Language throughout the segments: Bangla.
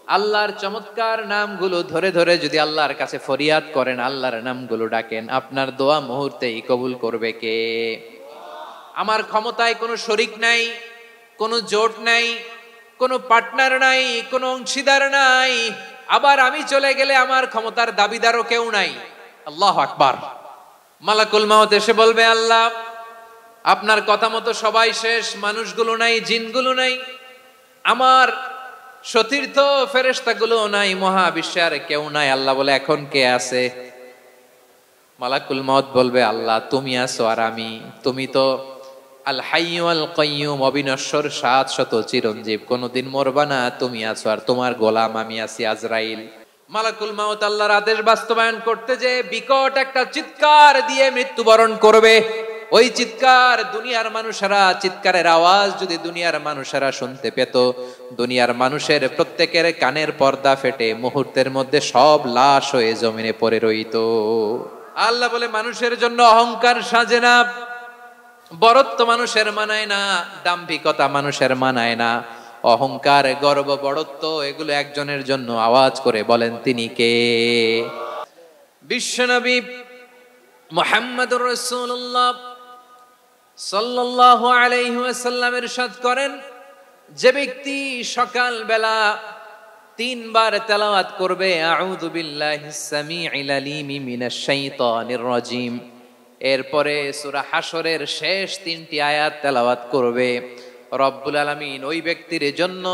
আল্লাহর চমৎকার নামগুলো ধরে ধরে যদি আল্লাহর কাছে ফরিয়াদ করেন, আল্লাহর নামগুলো ডাকেন, আপনার দোয়া মুহূর্তেই কবুল করবে কে? আমার ক্ষমতায় কোনো শরিক নাই, কোনো জোট নাই, কোনো পার্টনার নাই, কোনো অংশীদার নাই। আবার আমি চলে গেলে আমার ক্ষমতার দাবিদারও কেউ নাই। আল্লাহু আকবার। মালাকুল মাউত এসে বলবে, আল্লাহ আপনার কথা মতো সবাই শেষ, মানুষগুলো নাই, জিনগুলো নাই, আমার সতীর্থ ফেরেশতাগুলো নাই, মহাবিশ্বে আর কেউ নাই। আল্লাহ বলে, এখন কে আছে? মালাকুল মাউত বলবে, আল্লাহ তুমি আছো আর আমি। তুমি তো আল হাইয়্যু আল কাইয়্যুম, অবিনশ্বর, শাশ্বত, চিরঞ্জীব, কোনদিন মরবা না, তুমি আছো আর তোমার গোলাম আমি আছি আজরাইল। মালাকুল মাউত আল্লাহর আদেশ বাস্তবায়ন করতে যে বিকট একটা চিৎকার দিয়ে মৃত্যুবরণ করবে। ওই চিৎকার দুনিয়ার মানুষেরা, চিৎকারের আওয়াজ যদি দুনিয়ার মানুষেরা শুনতে পেত, দুনিয়ার মানুষের প্রত্যেকের কানের পর্দা ফেটে মুহূর্তের মধ্যে সব লাশ হয়ে জমিনে পড়ে রইত। আল্লাহ বলে, মানুষের জন্য অহংকার সাজে না, বরত্ব মানুষের মানায় না, দাম্ভিকতা মানুষের মানায় না, অহংকার, গর্ব, বড়ত্ব এগুলো একজনের জন্য। আওয়াজ করে বলেন তিনি কে? বিশ্বনবী মুহাম্মদুর রাসূলুল্লাহ সাল্লাল্লাহু আলাইহি ওয়াসাল্লাম ইরশাদ করেন, যে ব্যক্তি সকাল বেলা 3 বার তেলাওয়াত করবে আউযু বিল্লাহিস সামিউল আলিম মিনাশ শাইতানির রাজিম, এরপরে সূরা হাশরের শেষ 3টি আয়াত তেলাওয়াত করবে, রব্বুল আলামিন ওই ব্যক্তির জন্য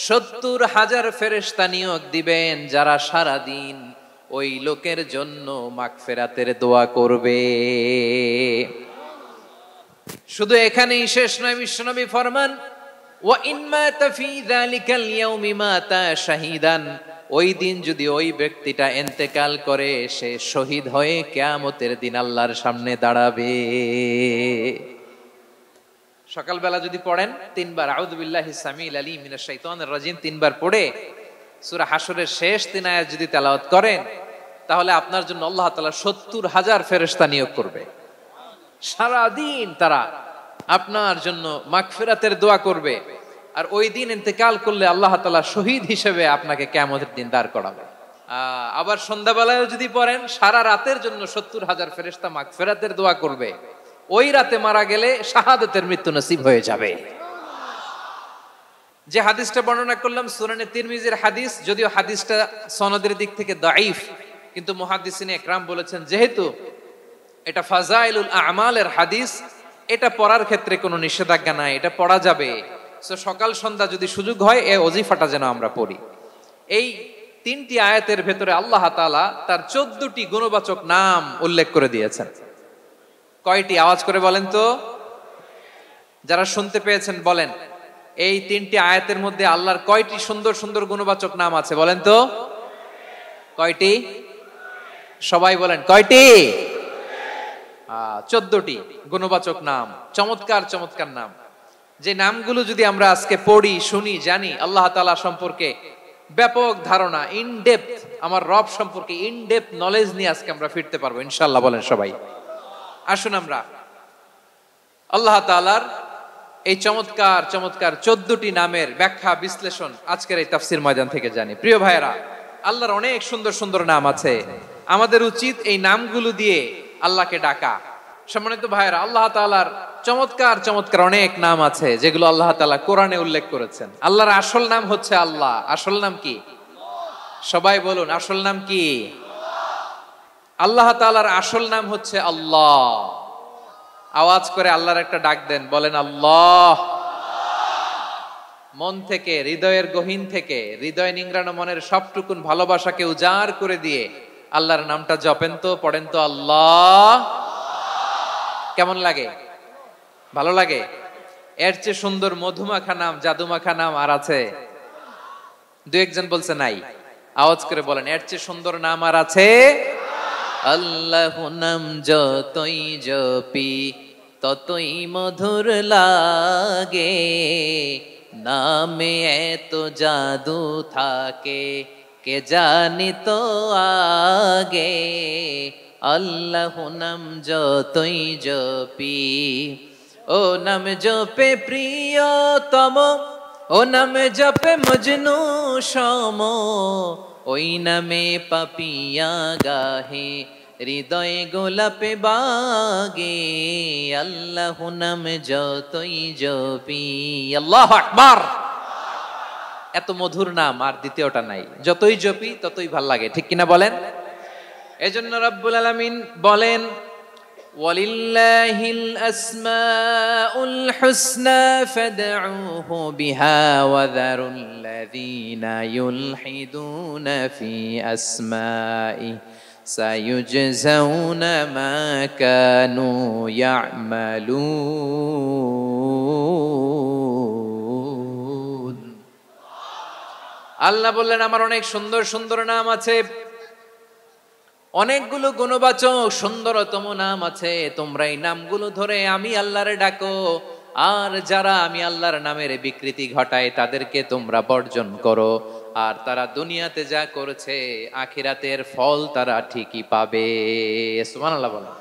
70,000 ফেরেশতা নিয়োগ দিবেন, যারা সারা দিন ওই লোকের জন্য মাগফিরাতের দোয়া করবে। শুধু এখানেই শেষ নয়, বিশ্বনবী ফরমান, ওয়া ইন মাতা ফি যালিকাল ইয়াউমি মাতা শাহীদান, ওই দিন যদি ওই ব্যক্তিটা ইন্তেকাল করে, সে শহীদ হয়ে কিয়ামতের দিন আল্লাহর সামনে দাঁড়াবে। সকালবেলা যদি পড়েন 3 বার আউযু বিল্লাহিস সামিউল আলিম মিনাশ শাইতানির রাজিম 3 বার পড়ে সূরা হাশরের শেষ 3 আয়াত যদি তেলাওয়াত করেন, তাহলে আপনার জন্য আল্লাহ তাআলা 70,000 ফেরেশতা নিয়োগ করবে। সারা দিন তারা আপনার জন্য মাগফিরাতের দোয়া করবে। আর ওই দিন ইন্তেকাল করলে আল্লাহ তাআলা শহীদ হিসেবে আপনাকে কিয়ামতের দিন দাঁড় করাবে। আবার সন্ধ্যাবেলায় যদি পড়েন, সারা রাতের জন্য 70,000 ফেরেশতা মাগফিরাতের দোয়া করবে। ওই রাতে মারা গেলে শাহাদাতের মৃত্যু নসিব হয়ে যাবে। যে হাদিসটা বর্ণনা করলাম সুনানে তিরমিজির হাদিস, যদিও হাদিসটা সনদের দিক থেকে দাঈফ, কিন্তু মুহাদ্দিসিনে ইকরাম বলেছেন যেহেতু এটা ফাজাইলুল আমালের হাদিস, এটা পড়ার ক্ষেত্রে কোনো নিষেধাজ্ঞা নাই, এটা পড়া যাবে। সকাল সন্ধ্যা যদি সুযোগ হয় এই ওজিফাটা যেন আমরা পড়ি। এই 3টি আয়াতের ভেতরে আল্লাহ তাআলা তার 14টি গুণবাচক নাম উল্লেখ করে দিয়েছেন। কয়টি? আওয়াজ করে বলেন তো, যারা শুনতে পেয়েছেন বলেন, এই 3টি আয়াতের মধ্যে আল্লাহর কয়টি সুন্দর সুন্দর গুণবাচক নাম আছে বলেন তো? কয়টি? সবাই বলেন, কয়টি? 14টি গুণবাচক নাম, চমৎকার চমৎকার নাম। যে নামগুলো যদি আমরা আজকে পড়ি, শুনি, জানি, আল্লাহ তাআলা সম্পর্কে ব্যাপক ধারণা, ইন ডেপথ, আমার রব সম্পর্কে ইন ডেপথ নলেজ নিয়ে আজকে আমরা ফিরতে পারবো ইনশাআল্লাহ। বলেন সবাই। আসুন আমরা আল্লাহ তাআলার এই চমৎকার চমৎকার 14টি নামের ব্যাখ্যা বিশ্লেষণ আজকের এই তাফসীর ময়দান থেকে জানি। প্রিয় ভাইয়েরা, আল্লাহর অনেক সুন্দর সুন্দর নাম আছে, আমাদের উচিত এই নামগুলো দিয়ে আল্লাহকে ডাকা। সম্মানিত ভাইয়েরা, আল্লাহ তাআলার চমৎকার চমৎকার অনেক নাম আছে যেগুলো আল্লাহ তাআলা কোরআনে উল্লেখ করেছেন। আল্লাহর আসল নাম হচ্ছে আল্লাহ। আসল নাম কি? সবাই বলুন, আসল নাম কি? আল্লাহ তাআলার আসল নাম হচ্ছে আল্লাহ। আওয়াজ করে আল্লাহর একটা ডাক দেন, বলেন আল্লাহ। মন থেকে, হৃদয়ের গহীন থেকে, হৃদয় নিংড়ানো মনের সবটুকুন ভালোবাসাকে উজাড় করে দিয়ে আল্লাহর নামটা জপেন তো, পড়েন তো, আল্লাহ। কেমন লাগে? ভালো লাগে? এর চেয়ে সুন্দর মধুমাখা নাম, জাদুমাখা নাম আর আছে? 2-1 বলছে নাই। আওয়াজ করে বলেন, এর চেয়ে সুন্দর নাম আর আছে? আল্লাহ নাম যতই জপি ততই মধুর লাগে, নামে এত জাদু থাকে কে জানি তো আগে। আল্লাহ নাম যতই জপি, ও নাম জপে প্রিয়তম ও নামে জপে মজনু সম, ওই নামে পাপিয়া গাহে, হৃদয়ে গোলাপে বাগে, আল্লাহ নাম যতই জপি। আল্লাহু আকবার। এত মধুর নাম আর দ্বিতীয়টা নাই, যতই জপি ততই ভাল লাগে, ঠিক কিনা বলেন? এজন্য রব্বুল আলামিন বলেন, ওয়ালিল্লাহিল আসমাউল হুসনা ফাদউহু বিহা ওয়া যারুল্লাযীনা ইউলহিদুনা ফি আসমাই সায়ুজজাউনা মা কানু ইয়ামালুন। আল্লাহ বললেন, আমার অনেক সুন্দর সুন্দর নাম আছে, অনেকগুলো গুণবাচক সুন্দরতম নাম আছে, তোমরা এই নামগুলো ধরে আমি আল্লাহরে ডাকো, আর যারা আমি আল্লাহর নামের বিকৃতি ঘটায় তাদেরকে তোমরা বর্জন করো, আর তারা দুনিয়াতে যা করেছে আখিরাতের ফল তারা ঠিকই পাবে। সুবহানাল্লাহ বলো।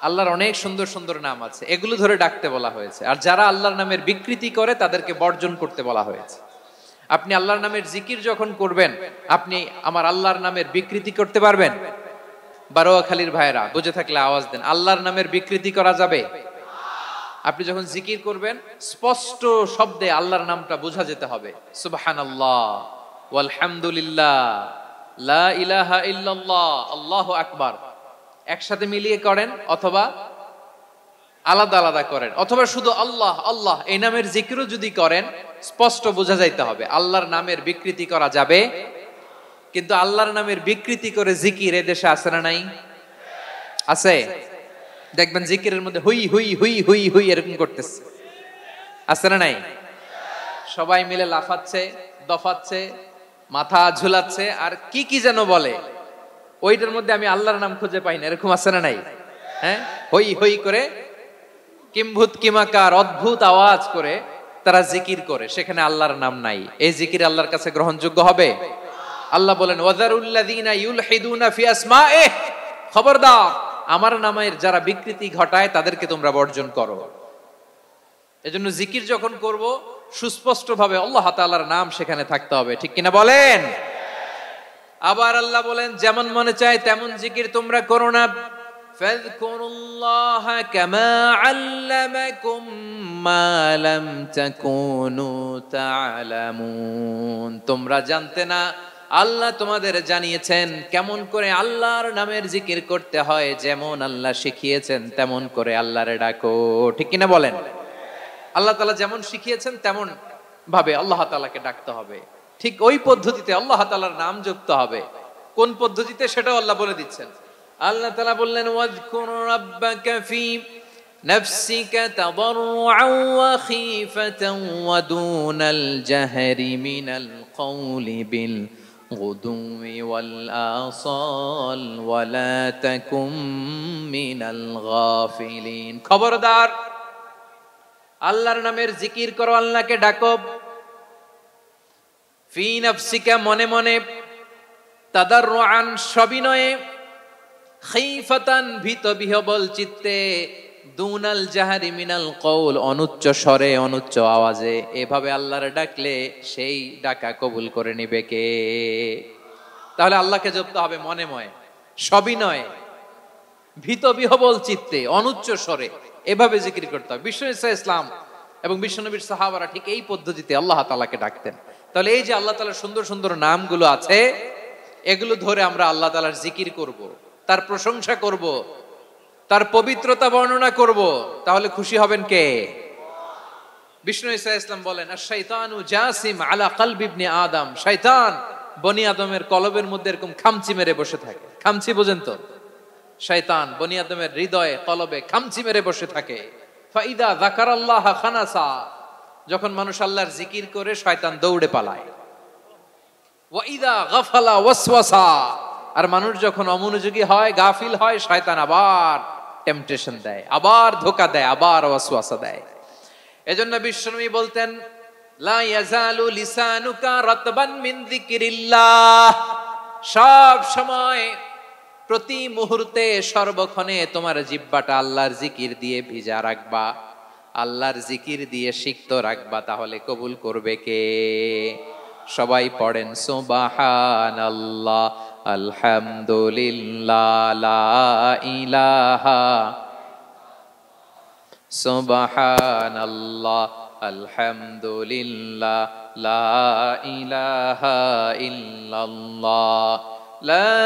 আল্লাহর অনেক সুন্দর সুন্দর নাম আছে, এগুলো ধরে ডাকতে বলা হয়েছে, আর যারা আল্লাহর নামের বিকৃতি করে তাদেরকে বর্জন করতে বলা হয়েছে। আপনি আল্লাহর নামের জিকির যখন করবেন, আপনি আমার আল্লাহর নামের বিকৃতি করতে পারবেন? বারোয়াখালীর ভাইরা বুঝে থাকলে আওয়াজ দেন, আল্লাহর নামের বিকৃতি করা যাবে? আপনি যখন জিকির করবেন স্পষ্ট শব্দে আল্লাহর নামটা বোঝা যেতে হবে। সুবহানাল্লাহ, ওয়ালহামদুলিল্লাহ, লা ইলাহা ইল্লাল্লাহ, আল্লাহু আকবার, একসাথে মিলিয়ে করেন অথবা আলাদা আলাদা করেন, অথবা শুধু আল্লাহ আল্লাহ এই নামের জিকিরও যদি করেন স্পষ্ট বোঝা যাইতে হবে। আল্লাহর নামের বিকৃতি করা যাবে, কিন্তু আল্লাহর নামের বিকৃতি করে জিকির এদেশে আছে না নাই? আছে। দেখবেন জিকিরের মধ্যে হুই হুই হুই হুই হুই এরকম করতেছে, আছে না নাই? সবাই মিলে লাফাচ্ছে, দফাচ্ছে, মাথা ঝুলাচ্ছে, আর কি কি যেন বলে, ওইটার মধ্যে আমি আল্লাহর নাম খুঁজে পাই না, এরকম আছে না নাই? হ্যাঁ, হই হই করে কিম্ভূত কিমাকার অদ্ভুত আওয়াজ করে তারা জিকির করে, সেখানে আল্লাহর নাম নাই। এই জিকির আল্লাহর কাছে গ্রহণযোগ্য হবে? আল্লাহ বলেন, ওয়াযারুল্লাযীনা ইউলহিদুনা ফি আসমাইহি, খবরদার আমার নামের যারা বিকৃতি ঘটায় তাদেরকে তোমরা বর্জন করো। এজন্য জিকির যখন করব সুস্পষ্ট ভাবে আল্লাহ তাআলার নাম সেখানে থাকতে হবে, ঠিক কিনা বলেন? আবার আল্লাহ বলেন, যেমন মনে চায় তেমন জিকির তোমরা করো না। ফাযকুরুল্লাহা কামা আল্লামাকুম মা লাম তাকুনু তা'লামুন, তোমরা জানতে না, আল্লাহ তোমাদের জানিয়েছেন কেমন করে আল্লাহর নামের জিকির করতে হয়, যেমন আল্লাহ শিখিয়েছেন তেমন করে আল্লাহরে ডাকো, ঠিক কিনা বলেন? আল্লাহ তাআলা যেমন শিখিয়েছেন তেমন ভাবে আল্লাহ তাআলাকে ডাকতে হবে, ঠিক ওই পদ্ধতিতে আল্লাহ তাআলার নাম যুক্ত হবে। কোন পদ্ধতিতে সেটাও আল্লাহ বলে দিচ্ছেন। আল্লাহ তাআলা বললেন, ওয়াযকুর রাব্বাকা ফি নাফসিকা তাদাররুআন ওয়া খীফাতান ওয়া দুনাল জাহরি মিনাল কওলি বিল গুদুই ওয়াল আসাল ওয়া লা তাকুম মিনাল গাফিলিন। খবরদার আল্লাহর নামের জিকির করো, আল্লাহকে ডাকো। ফি নাফসিকা মনে মনে, তাদাররুআন সবিনয়ে, খীফাতান ভীত বিহবল চিত্তে, দুনাল জাহারি মিনাল কওল অনুচ্চ স্বরে অনুচ্চ আওয়াজে। এভাবে আল্লাহর ডাকলে সেই ডাকা কবুল করে নিবে কে? তাহলে আল্লাহকে জপতে হবে মনে মনে, সবিনয়ে, ভীত বিহবল চিত্তে, অনুচ্চ স্বরে, এভাবে জিকির করতে হবে। বিশ্ব ইসলাম এবং বিশ্বনবীর সাহাবারা ঠিক এই পদ্ধতিতে আল্লাহ তাআলাকে ডাকতেন। তাহলে এই যে আল্লাহ তাআলার সুন্দর সুন্দর নামগুলো আছে, এগুলো ধরে আমরা আল্লাহ তাআলার জিকির করব, তার প্রশংসা করব, তার পবিত্রতা বর্ণনা করব, তাহলে খুশি হবেন কে? বিষ্ণু ঈসা ইসলাম বলেন, আশ-শাইতানু জাসিম আলা কলবি ইবনে আদম, শয়তান বনি আদমের কলবের মধ্যে এরকম খামচি মেরে বসে থাকে। খামচি বোঝেন তো? শয়তান বনি আদমের হৃদয়ে কলবে খামচি মেরে বসে থাকে। ফাইদা যাকারাল্লাহ খানাসা, যখন মানুষ আল্লাহর জিকির করে শয়তান দৌড়ে পালায়। ওয়া ইদা গাফালা ওয়াসওয়াসা, আর মানুষ যখন অমনোযোগী হয়, গাফিল হয়, শয়তান আবার টেম্পটেশন দেয়, আবার ধোঁকা দেয়, আবার ওয়াসওয়াসা দেয়। এজন্য বিশ্বনবী বলতেন, লা ইয়াজালু লিসানুকা রাতবান মিন যিকরিল্লাহ, সব সময় প্রতি মুহূর্তে সর্বক্ষণে তোমার জিহ্বাটা আল্লাহর জিকির দিয়ে ভিজা রাখবা। আল্লাহর জিকির দিয়ে সিক্ত রাখবা, তাহলে কবুল করবে কে? সবাই পড়েন সুবহানাল্লাহ, আলহামদুলিল্লাহ, লা ইলাহা, সুবহানাল্লাহ, আলহামদুলিল্লাহ, লা ইলাহা ইল্লাল্লাহ, লা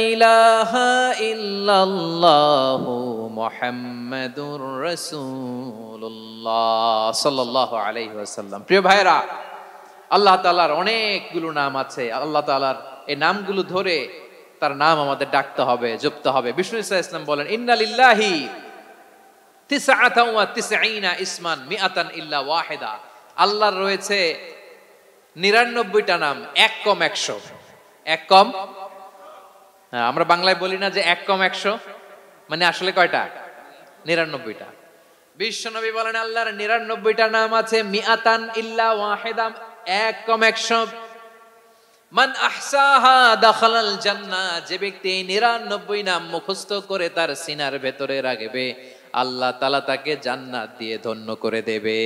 ইলাহা ইল্লাল্লাহু মুহাম্মাদুর রাসূলুল্লাহ সাল্লাল্লাহু আলাইহি ওয়াসাল্লাম। প্রিয় ভাইরা, আল্লাহ তাআলার অনেকগুলো নাম আছে। আল্লাহ তাআলার এই নামগুলো ধরে তার নাম আমাদের ডাকতে হবে, জপতে হবে। বিষ্ণু ইসলাম বলেন, ইন্না লিল্লাহি তিসআতান ওয়া তিসঈনা ইসমান মিআতান ইল্লা ওয়াহিদা। আল্লাহর রয়েছে 99টা নাম, এক কম 100। এক কম, আমরা বাংলায় বলি না যে এক কম 100, মানে আসলে কয়টা? 99টা। বিশ্বনবী বলেন আল্লাহর 99টা নাম আছে, মিআতান ইল্লা ওয়াহিদা, এক কম 100। মান আহসাহা দাখালাল জান্নাহ, যে ব্যক্তি 99 নাম মুখস্থ করে তার সিনার ভেতরে রাখবে, আল্লাহ তাআলা তাকে জান্নাত দিয়ে ধন্য করে দেবে।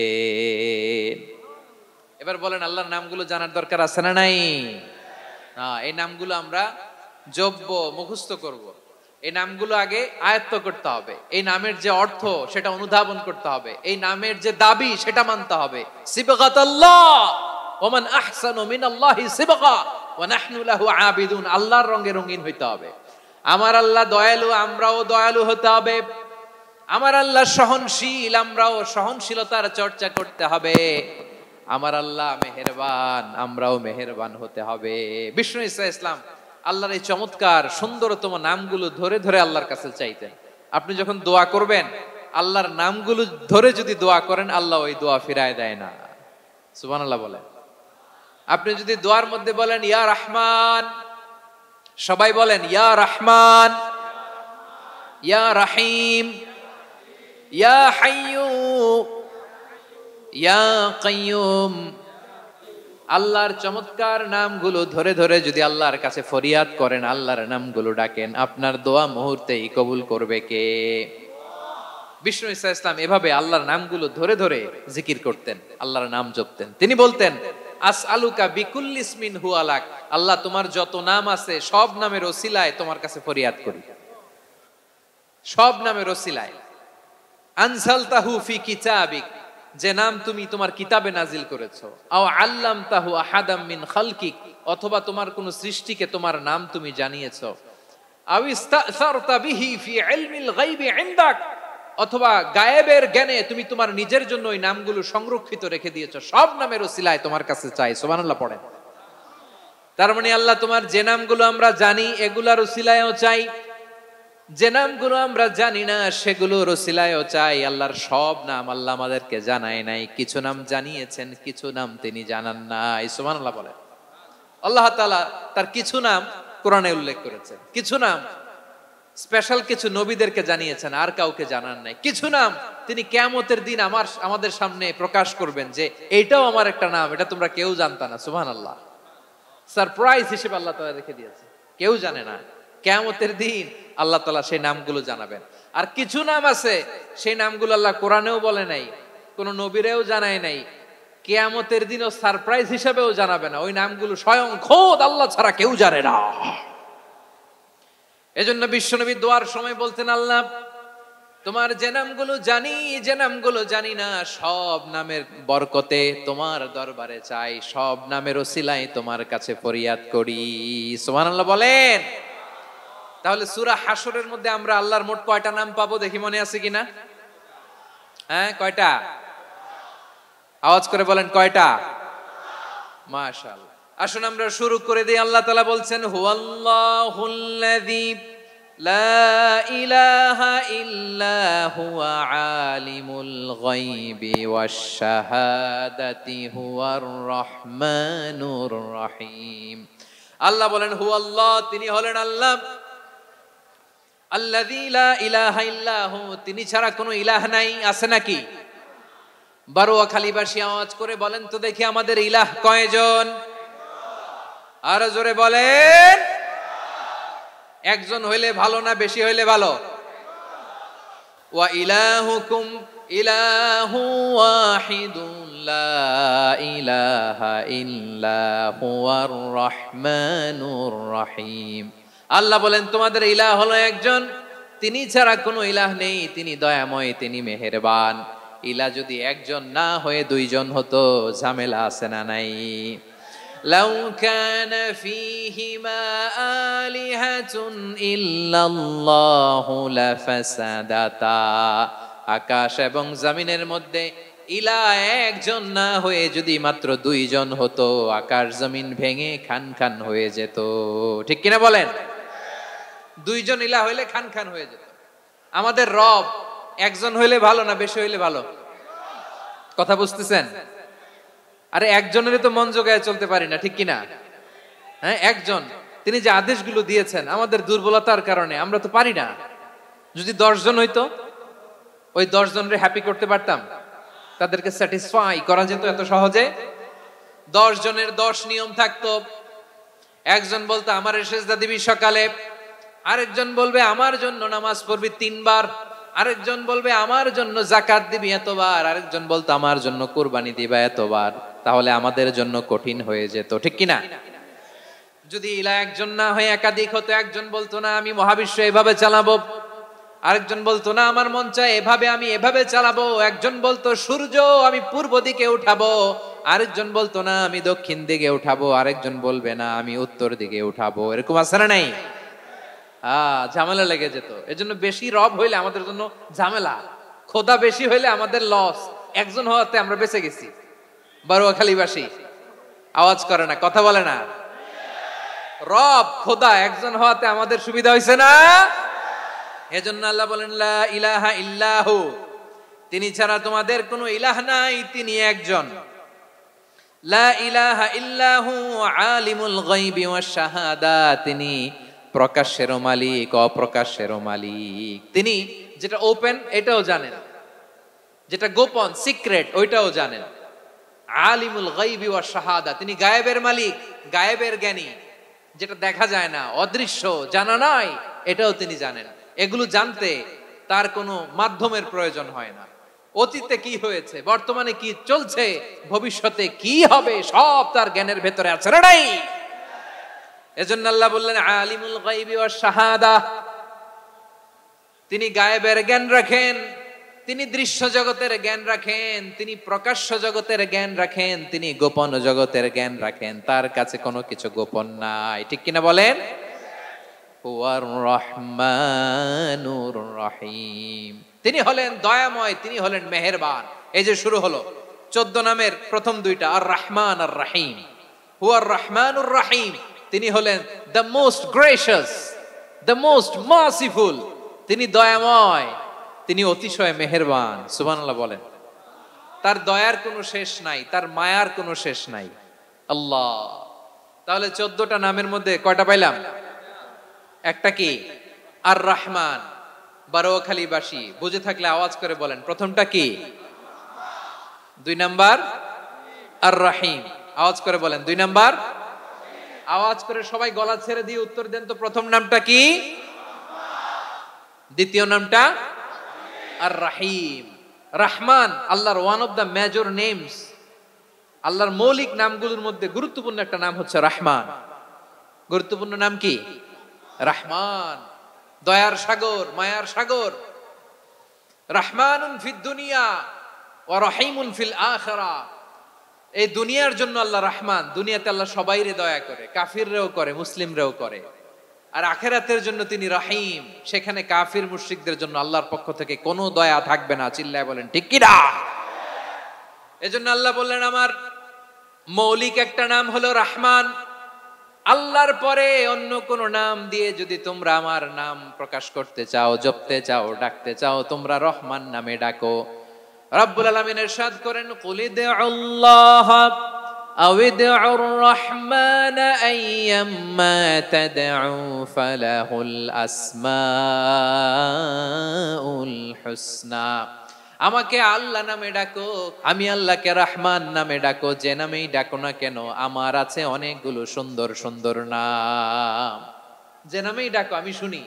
এবার বলেন, আল্লাহর নামগুলো জানার দরকার আছে না নাই? এই নামগুলো আমরা জপব, মুখস্থ করব। এই নামগুলো আগে আয়ত্ত করতে হবে। এই নামের যে অর্থ সেটা অনুধাবন করতে হবে। এই নামের যে দাবি সেটা মানতে হবে। সিবগাতাল্লাহ ওয়া মান আহসানু মিনাল্লাহি সিবগা ওয়া নাহনু লাহু আবিদুন। আল্লাহর রঙে রঙিন হইতে হবে। আমার আল্লাহ দয়ালু, আমরাও দয়ালু হতে হবে। আমার আল্লাহ সহনশীল, আমরাও সহনশীলতার চর্চা করতে হবে। আমার আল্লাহ মেহেরবান, আমরাও মেহেরবান হতে হবে। বিষ্ণু ঈসা ইসলাম আল্লাহর এই চমৎকার সুন্দরতম নামগুলো ধরে ধরে আল্লাহর কাছে চাইতেন। আপনি যখন দোয়া করবেন, আল্লাহর নামগুলো ধরে যদি দোয়া করেন, আল্লাহ ওই দোয়া ফিরায় দেয় না। সুবহানাল্লাহ বলেন। আপনি যদি দোয়ার মধ্যে বলেন ইয়া রহমান, সবাই বলেন ইয়া রহমান, ইয়া রহিম, ইয়া হাইয়্যু, ইয়া কাইয়্যুম। আল্লাহর চমৎকার নামগুলো ধরে ধরে যদি আল্লাহর কাছে ফরিয়াদ করেন, আল্লাহর নামগুলো ডাকেন, আপনার দোয়া মুহূর্তেই কবুল করবে কে? বিষ্ণু ঈসা ইসলাম এভাবে আল্লাহর নামগুলো ধরে ধরে জিকির করতেন, আল্লাহর নাম জপতেন। তিনি বলতেন, আসআলুকা বিকুল্লি ইসমিন হুয়া লাক, আল্লাহ তোমার যত নাম আছে সব নামের ওসিলায় তোমার কাছে ফরিয়াদ করি, সব নামের ওসিলায়। আনসালতাহু ফি কিতাবিক, যে নাম তুমি তোমার কিতাবে নাজিল করেছো। আও আল্লামতাহু আহাদাম মিন খালকিক, অথবা তোমার কোন সৃষ্টিকে তোমার নাম তুমি জানিয়েছো। আও ইস্তাসারতা বিহি ফি ইলমিল গায়বি ইনদাক, অথবা গায়েবের জ্ঞানে তুমি তোমার নিজের জন্য ওই নামগুলো সংরক্ষিত রেখে দিয়েছো। সব নামের ওসিলায় তোমার কাছে চাই। সুবহানাল্লাহ পড়েন। তার মানে আল্লাহ তোমার যে নামগুলো আমরা জানি এগুলার ওসিলায়ও চাই, যে নামগুলো আমরা জানি না সেগুলোর ওসিলায়ও চাই। আল্লাহর সব নাম আল্লাহ আমাদেরকে জানায় নাই, কিছু নাম জানিয়েছেন, কিছু নাম তিনি জানান নাই। সুবহানাল্লাহ বলেন। আল্লাহ তাআলা তার কিছু নাম কোরআনে উল্লেখ করেছেন, কিছু নাম স্পেশাল কিছু নবীদেরকে জানিয়েছেন, আর কাউকে জানান নাই। কিছু নাম তিনি কিয়ামতের দিন আমাদের সামনে প্রকাশ করবেন যে এইটাও আমার একটা নাম, এটা তোমরা কেউ জানতা না। সুবহানাল্লাহ। সারপ্রাইজ হিসেবে আল্লাহ তাআলা রেখে দিয়েছে, কেউ জানে না। কিয়ামতের দিন আল্লাহ তাআলা সেই নামগুলো জানাবেন। আর কিছু নাম আছে সেই নামগুলো আল্লাহ কোরআনেও বলে নাই, কোন নবীরেও জানায় নাই, কিয়ামতের দিনও সারপ্রাইজ হিসেবেও জানাবে না। ওই নামগুলো স্বয়ং খোদ আল্লাহ ছাড়া কেউ জানে না। এজন্য বিশ্বনবী দোয়ার সময় বলতেন, আল্লাহ তোমার যে নামগুলো জানি, যে নামগুলো জানি না, সব নামের বরকতে তোমার দরবারে চাই, সব নামের ওসিলায় তোমার কাছে ফরিয়াদ করি। সুবহানাল্লাহ বলেন। তাহলে সূরা হাশরের মধ্যে আমরা আল্লাহর মোট কয়টা নাম পাবো দেখি, মনে আছে কিনা? হ্যাঁ, কয়টা? আওয়াজ করে বলেন কয়টা? মাশাআল্লাহ। আসুন আমরা শুরু করে দিই। আল্লাহ তাআলা বলছেন, হুয়াল্লাহুল্লাযী লা ইলাহা ইল্লা হুয়া আলিমুল গায়বি ওয়াশ শাহাদাতি হুয়ার রহমানুর রহিম। আল্লাহ বলেন হুয়াল্লাহ, তিনি হলেন আল্লাহ। আল্লাযী লা ইলাহা ইল্লা হু, তিনি ছাড়া কোনো ইলাহ নাই। আছে নাকি? বারোয়াখালীবাসী আওয়াজ করে বলেন তো দেখি, আমাদের ইলাহ কয়জন? আর জোরে বলেন। একজন হইলে ভালো না বেশি হইলে ভালো? ওয়া ইলাহুকুম ইলাহু ওয়াহিদুন লা ইলাহা ইল্লা হুয়ার রহমানুর রহিম। আল্লাহ বলেন তোমাদের ইলাহ হলো একজন, তিনি ছাড়া কোনো ইলাহ নেই, তিনি দয়াময়, তিনি মেহেরবান। ইলাহ যদি একজন না হয়ে দুইজন হতো, ঝামেলা আছে না নাই? লাউ কানা ফীহিমা আলিহাতুন ইল্লাল্লাহু লাফাসাদাতা। আকাশ এবং জমিনের মধ্যে ইলাহ একজন না হয়ে যদি মাত্র দুইজন হতো, আকাশ জমিন ভেঙে খান খান হয়ে যেত। ঠিক কিনা বলেন? দুইজন ইলাহ হইলে খান খান হয়ে যেত। আমাদের রব একজন হইলে ভালো না বেশি হইলে ভালো? কথা বুঝতেছেন? আরে একজনেরই তো মন জোগায় চলতে পারি না, ঠিক কিনা? হ্যাঁ, একজন, তিনি যে আদেশগুলো দিয়েছেন আমাদের দুর্বলতার কারণে আমরা তো পারি না। যদি 10 জন হইতো, ওই 10 জনরে হ্যাপি করতে পারতাম, তাদেরকে স্যাটিসফাই করা যেত এত সহজে? 10 জনের 10 নিয়ম থাকতো। একজন বলতো আমার সেজদা দিবি সকালে, আরেকজন বলবে আমার জন্য নামাজ পড়বি 3 বার, আরেকজন বলবে আমার জন্য যাকাত দিবি এতবার, আরেকজন বলতো আমার জন্য কুরবানি দিবা এতবার। তাহলে আমাদের জন্য কঠিন হয়ে যেত, ঠিক কিনা? যদি ইলাহ একজন না হয়ে একাধিক হতো, একজন বলতো না আমি মহাবিশ্ব এভাবে চালাবো, আরেকজন বলতো না আমার মন চায় এভাবে, আমি এভাবে চালাবো, একজন বলতো সূর্য আমি পূর্ব দিকে উঠাবো, আরেকজন বলতো না আমি দক্ষিণ দিকে উঠাবো, আরেকজন বলবে না আমি উত্তর দিকে উঠাবো। এরকম আছে না নাই? ঝামেলা লেগে যেত। এজন্য বেশি রব হইলে আমাদের জন্য ঝামেলা, খোদা বেশি হইলে আমাদের লস। একজন হওয়াতে আমরা বেঁচে গেছি। বারুয়াখালীবাসী আওয়াজ করে না, কথা বলে না। রব খোদা একজন হওয়াতে আমাদের সুবিধা হয়েছে না? এজন্য আল্লাহ বলেন লা ইলাহা ইল্লাহু, তিনি ছাড়া তোমাদের কোনো ইলাহ নাই, তিনি একজন। লা ইলাহা ইল্লাহু আলিমুল গায়বি ওয়াশ শাহাদা, তিনি প্রকাশেরও মালিক অপ্রকাশেরও মালিক। তিনি যেটা ওপেন এটাও জানেন, যেটা গোপন সিক্রেট ওইটাও জানেন। আলিমুল গায়বি ওয়াশ শাহাদা, তিনি গায়েবের মালিক, গায়েবের জ্ঞানী, যেটা দেখা যায় না, অদৃশ্য, জানা নাই, এটাও তিনি জানেন। এগুলো জানতে তার কোনো মাধ্যমের প্রয়োজন হয় না। অতীতে কি হয়েছে, বর্তমানে কি চলছে, ভবিষ্যতে কি হবে, সব তার জ্ঞানের ভেতরে আছে না নাই? এজন্য আল্লাহ বললেন আলিমুল গায়বি ওয়াশ শাহাদা, তিনি গায়েবের জ্ঞান রাখেন, তিনি দৃশ্য জগতের জ্ঞান রাখেন, তিনি প্রকাশ্য জগতের জ্ঞান রাখেন, তিনি গোপন জগতের জ্ঞান রাখেন। তার কাছে কোনো কিছু গোপন নাই, ঠিক কিনা বলেন? হুয়ার রহমানুর রহিম, তিনি হলেন দয়াময়, তিনি হলেন মেহেরবান। এই যে শুরু হলো 14 নামের প্রথম দুইটা, আর রহমান আর রহিম। হুয়ার রহমানুর রহিম, তিনি হলেন the most gracious, the most merciful, তিনি দয়াময়, তিনি অতিশয় মেহেরবান। সুবহানাল্লাহ বলেন। তার দয়ার কোনো শেষ নাই, তার মায়ার কোনো শেষ নাই। আল্লাহ, তাহলে 14টা নামের মধ্যে কয়টা পাইলাম? একটা কি? আর রহমান। বারোয়াখালীবাসী বুঝে থাকলে আওয়াজ করে বলেন, প্রথমটা কি? 2 নাম্বার আর রহিম। আওয়াজ করে বলেন 2 নাম্বার। আওয়াজ করে সবাই গলা ছেড়ে দিয়ে উত্তর দেন তো, প্রথম নামটা কি? দ্বিতীয় নামটা? আর রহিম। রহমান আল্লাহর one of the major names, আল্লাহর মৌলিক নামগুলোর মধ্যে গুরুত্বপূর্ণ একটা নাম হচ্ছে রহমান। গুরুত্বপূর্ণ নাম কি? রহমান, দয়ার সাগর, মায়ার সাগর। রহমানুন ফিদ দুনিয়া ওয়া রহিমুন ফিল আখিরা। এই দুনিয়ার জন্য আল্লাহ রহমান, দুনিয়াতে আল্লাহ সবাইরে দয়া করে, কাফিররেও করে, মুসলিমরেও করে। আর আখিরাতের জন্য তিনি রহিম, সেখানে কাফির মুশরিকদের জন্য আল্লাহর পক্ষ থেকে কোনো দয়া থাকবে না। চিল্লায় বলেন ঠিক কি না? এজন্য আল্লাহ বললেন আমার মৌলিক একটা নাম হলো রহমান। আল্লাহর পরে অন্য কোন নাম দিয়ে যদি তোমরা আমার নাম প্রকাশ করতে চাও, জপতে চাও, ডাকতে চাও, তোমরা রহমান নামে ডাকো। রব্বুল আলামিন ইরশাদ করেন কুলিদুল্লাহ আউইদুর রহমান আইয়াম্মা তাদউ ফালাহুল আসমাউল হুসনা। আমাকে আল্লাহ নামে ডাকো, আমি আল্লাহকে রহমান নামে ডাকো, যে নামেই ডাকো না কেন আমার আছে অনেকগুলো সুন্দর সুন্দর নাম। যে নামেই ডাকো আমি শুনি,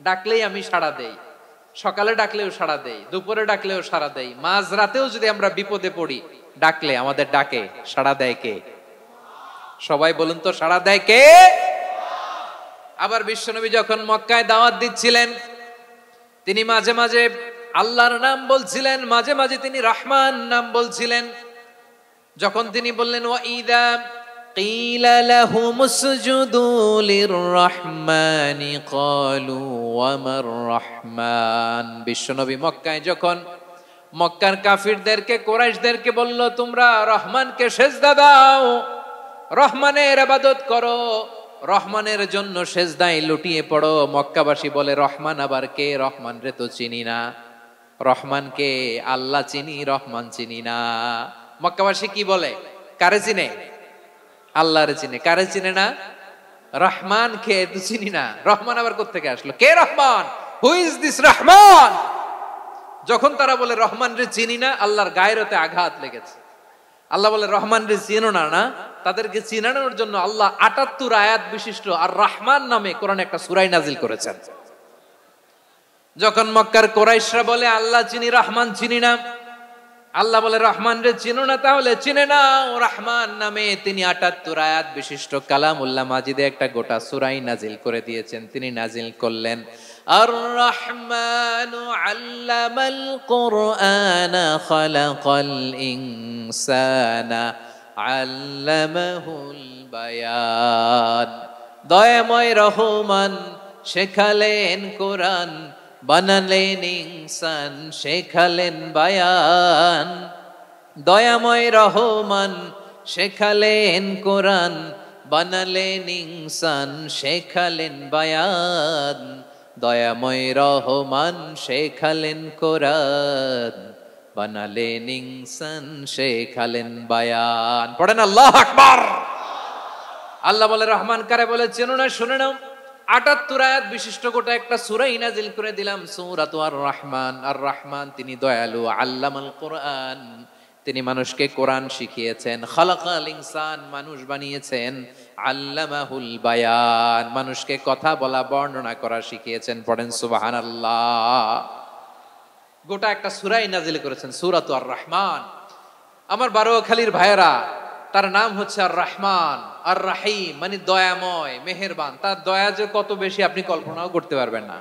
ডাকলেই আমি সাড়া দেই। সকালে ডাকলেও সাড়া দেই, দুপুরে ডাকলেও সাড়া দেই, মাঝ রাতেও যদি আমরা বিপদে পড়ি ডাকলে আমাদের ডাকে সাড়া দেয় কে? সবাই বলুন তো, সাড়া দেয় কে? আবার বিশ্বনবী যখন মক্কায় দাওয়াত দিচ্ছিলেন, তিনি মাঝে মাঝে আল্লাহর নাম বলছিলেন, মাঝে মাঝে তিনি রহমান নাম বলছিলেন। যখন তিনি বললেন ওয়াইদা কিলা লাহুম উসজুদু লিররহমানি ক্বালু ওয়ামার রহমান, বিশ্বনবী মক্কায় যখন মক্কার কাফিরদেরকে, কুরাইশদেরকে বলল তোমরা রহমানকে সেজদা দাও, রহমানের ইবাদত করো, রহমানের জন্য সেজদায় লুটিয়ে পড়ো, মক্কাবাসী বলে রহমান আবার কে? রহমান রে তো চিনি না। রহমান কে? আল্লাহ চিনি, রহমান চিনি না। মক্কাবাসী কি বলে? কারে চিনে? আল্লাহরে চিনে। কারে চিনে না? রহমান কে তো চিনি না। রহমান আবার কোত্থেকে আসলো? কে Rahman? Who is this Rahman? যখন তারা বলে রহমান রে চিনি না, আল্লাহর গায়রতে আঘাত লেগেছে। আল্লাহ বলে রহমান রে চিনো না, না? তাদেরকে চিনানোর জন্য আল্লাহ ৭৮ আয়াত বিশিষ্ট আর রহমান নামে কোরআনে একটা সূরা নাজিল করেছেন। যখন মক্কার কুরাইশরা বলে আল্লাহ চিনি, রহমান চিনি না, আল্লাহ বলে রহমান রে চিনো না, তাহলে চিনে নাও রহমান নামে তিনি ৭৮ আয়াত বিশিষ্ট কালামুল্লাহ মাজিদে একটা গোটা সূরা নাজিল করে দিয়েছেন। তিনি নাজিল করলেন আর রহমানু আল্লামাল কুরআনা খালাকাল ইনসানা আল্লামাহুল বায়ান, দয়াময় রহমান শেখালেন কোরআন, বানালেন ইনসান শেখালেন বায়ান। দয়াময় রহমান শেখালেন কোরআন, বানালেন ইনসান শেখালেন বায়ান। দয়াময় রহমান শেখালেন কোরআন, বানালেন ইনসান শেখালেন বায়ান। পড়েন আল্লাহু আকবার। আল্লাহ বলে রহমান কারে বলে চেনো না? শুনে নাও, ৭৮ আয়াত বিশিষ্ট গোটা একটা সূরা নাজিল করে দিলাম, সূরাতু আর রহমান। আর রহমান তিনি দয়ালু, আল্লামাল কোরআন তিনি মানুষকে কোরআন শিখিয়েছেন, খালাকাল ইনসান মানুষ বানিয়েছেন, আল্লামাহুল বায়ান মানুষকে কথা বলা বর্ণনা করা শিখিয়েছেন। পড়েন সুবহানাল্লাহ। গোটা একটা সূরা নাজিল করেছেন, সূরাতু আর রহমান। আমার বারোয়াখালীর ভাইয়েরা, তার নাম হচ্ছে আর রহমান আর রাহিম, মানে দয়াময় মেহেরবান। তার দয়া যে কত বেশি আপনি কল্পনাও করতে পারবেন না,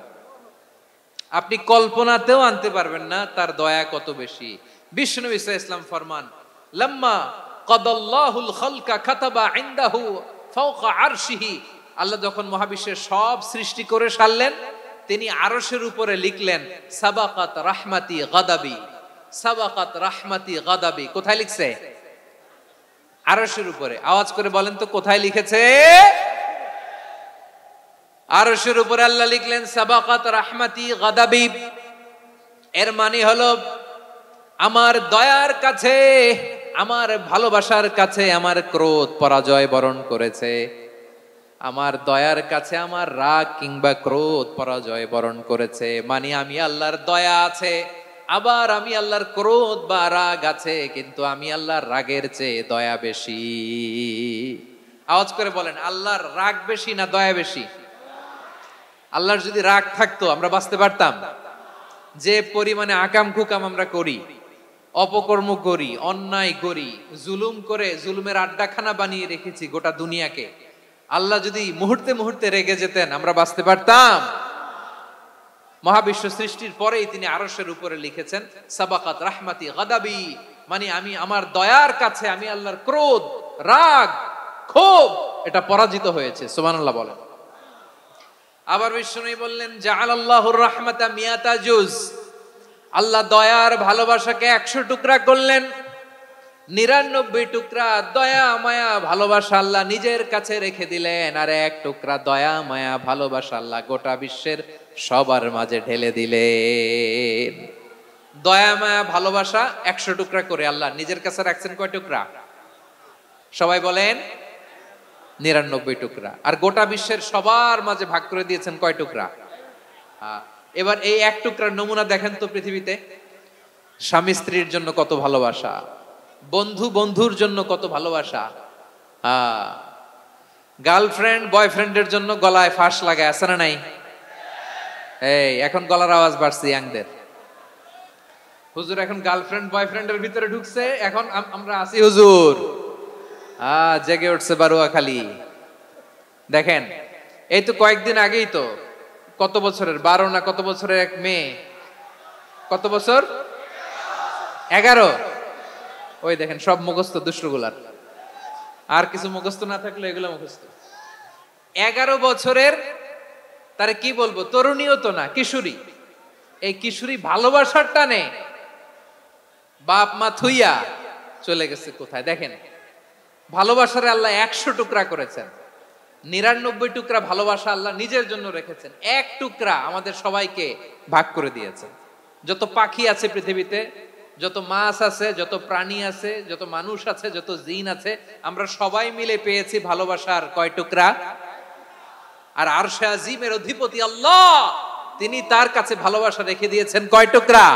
আপনি কল্পনাতেও আনতে পারবেন না তার দয়া কত বেশি। বিশ্বনবী সাল্লাল্লাহু আলাইহি ওয়াসাল্লাম ফরমান লাম্মা কাদাল্লাহুল খালকা কাতাবা ইনদাহু ফাওকা আরশিহি, আল্লাহ যখন মহাবিশ্বের সব সৃষ্টি করে সারলেন, তিনি আরশের উপরে লিখলেন সাবাকাত রাহমাতি গাদাবি, সাবাকাত রাহমাতি গাদাবি। কোথায় লিখছে? আরশের উপরে। আওয়াজ করে বলেন তো কোথায় লিখেছে? আরশের উপরে আল্লাহ লিখলেন সাবাকাত রাহমাতি গাদাবি। এর মানে হলো আমার দয়ার কাছে, আমার ভালোবাসার কাছে আমার ক্রোধ পরাজয় বরণ করেছে, আমার দয়ার কাছে আমার রাগ কিংবা ক্রোধ পরাজয় বরণ করেছে। মানে আমি আল্লাহর দয়া আছে, আবার আমি আল্লাহর ক্রোধ বা রাগ আছে, কিন্তু আমি আল্লাহর রাগের চেয়ে দয়া বেশি। আওয়াজ করে বলেন আল্লাহর রাগ বেশি না দয়া বেশি? আল্লাহর যদি রাগ থাকতো আমরা বাঁচতে পারতাম? যে পরিমাণে আকাম কুকাম আমরা করি, অপকর্ম করি, অন্যায় করি, জুলুম করে জুলুমের আড্ডাখানা বানিয়ে রেখেছি গোটা দুনিয়াকে, আল্লাহ যদি মুহূর্তে মুহূর্তে রেগে যেতেন আমরা বাঁচতে পারতাম? মহাবিশ্ব সৃষ্টির পরেই তিনি আরশের উপরে লিখেছেন সাবাকাত রাহমাতি গাদাবি, মানে আমি আমার দয়ার কাছে আমি আল্লাহর ক্রোধ, রাগ, ক্ষোভ এটা পরাজিত হয়েছে। সুবহানাল্লাহ বলেন। আবার বিষ্ণু বললেন জাআলাল্লাহুর রাহমাতা মিয়াতা জুজ, আল্লাহ দয়ার ভালোবাসাকে 100 টুকরা করলেন, 99 টুকরা দয়া মায়া ভালোবাসা আল্লাহ নিজের কাছে রেখে দিলেন, আর 1 টুকরা দয়া মায়া ভালোবাসা আল্লাহ গোটা বিশ্বের সবার মাঝে ঢেলে দিলেন। দয়া মায়া ভালোবাসা 100 টুকরা করে আল্লাহ নিজের কাছে রাখছেন কয় টুকরা? সবাই বলেন 99 টুকরা। আর গোটা বিশ্বের সবার মাঝে ভাগ করে দিয়েছেন কয় টুকরা? এবার এই 1 টুকরার নমুনা দেখেন তো পৃথিবীতে। স্বামী স্ত্রীর জন্য কত ভালোবাসা, বন্ধু বন্ধুর জন্য কত ভালোবাসা, গার্লফ্রেন্ড বয়ফ্রেন্ডের জন্য গলায় ফাঁস লাগায়, আছে না নাই? এই এখন গলার আওয়াজ বাড়ছে ইয়াংদের। হুজুর এখন গার্লফ্রেন্ড বয়ফ্রেন্ডের ভিতরে ঢুকছে, এখন আমরা আছি হুজুর। জেগে উঠছে বারুয়াখালী। দেখেন এই তো কয়েকদিন আগেই তো, কত বছরের 12 না কত বছরের এক মেয়ে, কত বছর 11, ওই দেখেন সব মুখস্থ দুষ্টগুলার, আর কিছু মুখস্থ না থাকলে এগুলো মুখস্থ। 11 বছরের, তারে কি বলবো, তরুণীও তো না, কিশোরী। এই কিশোরী ভালোবাসার টানে বাপ মা থুইয়া চলে গেছে কোথায়। দেখেন ভালোবাসারে আল্লাহ 100 টুকরা করেছেন, 99 টুকরা ভালোবাসা আল্লাহ নিজের জন্য রেখেছেন, 1 টুকরা আমাদের সবাইকে ভাগ করে দিয়েছেন। যত পাখি আছে পৃথিবীতে, যত মাছ আছে, যত প্রাণী আছে, যত মানুষ আছে, যত জিন আছে, আমরা সবাই মিলে পেয়েছি ভালোবাসার কয় টুকরা? আর আরশে আজিমের অধিপতি আল্লাহ, তিনি তার কাছে ভালোবাসা রেখে দিয়েছেন কয় টুকরা?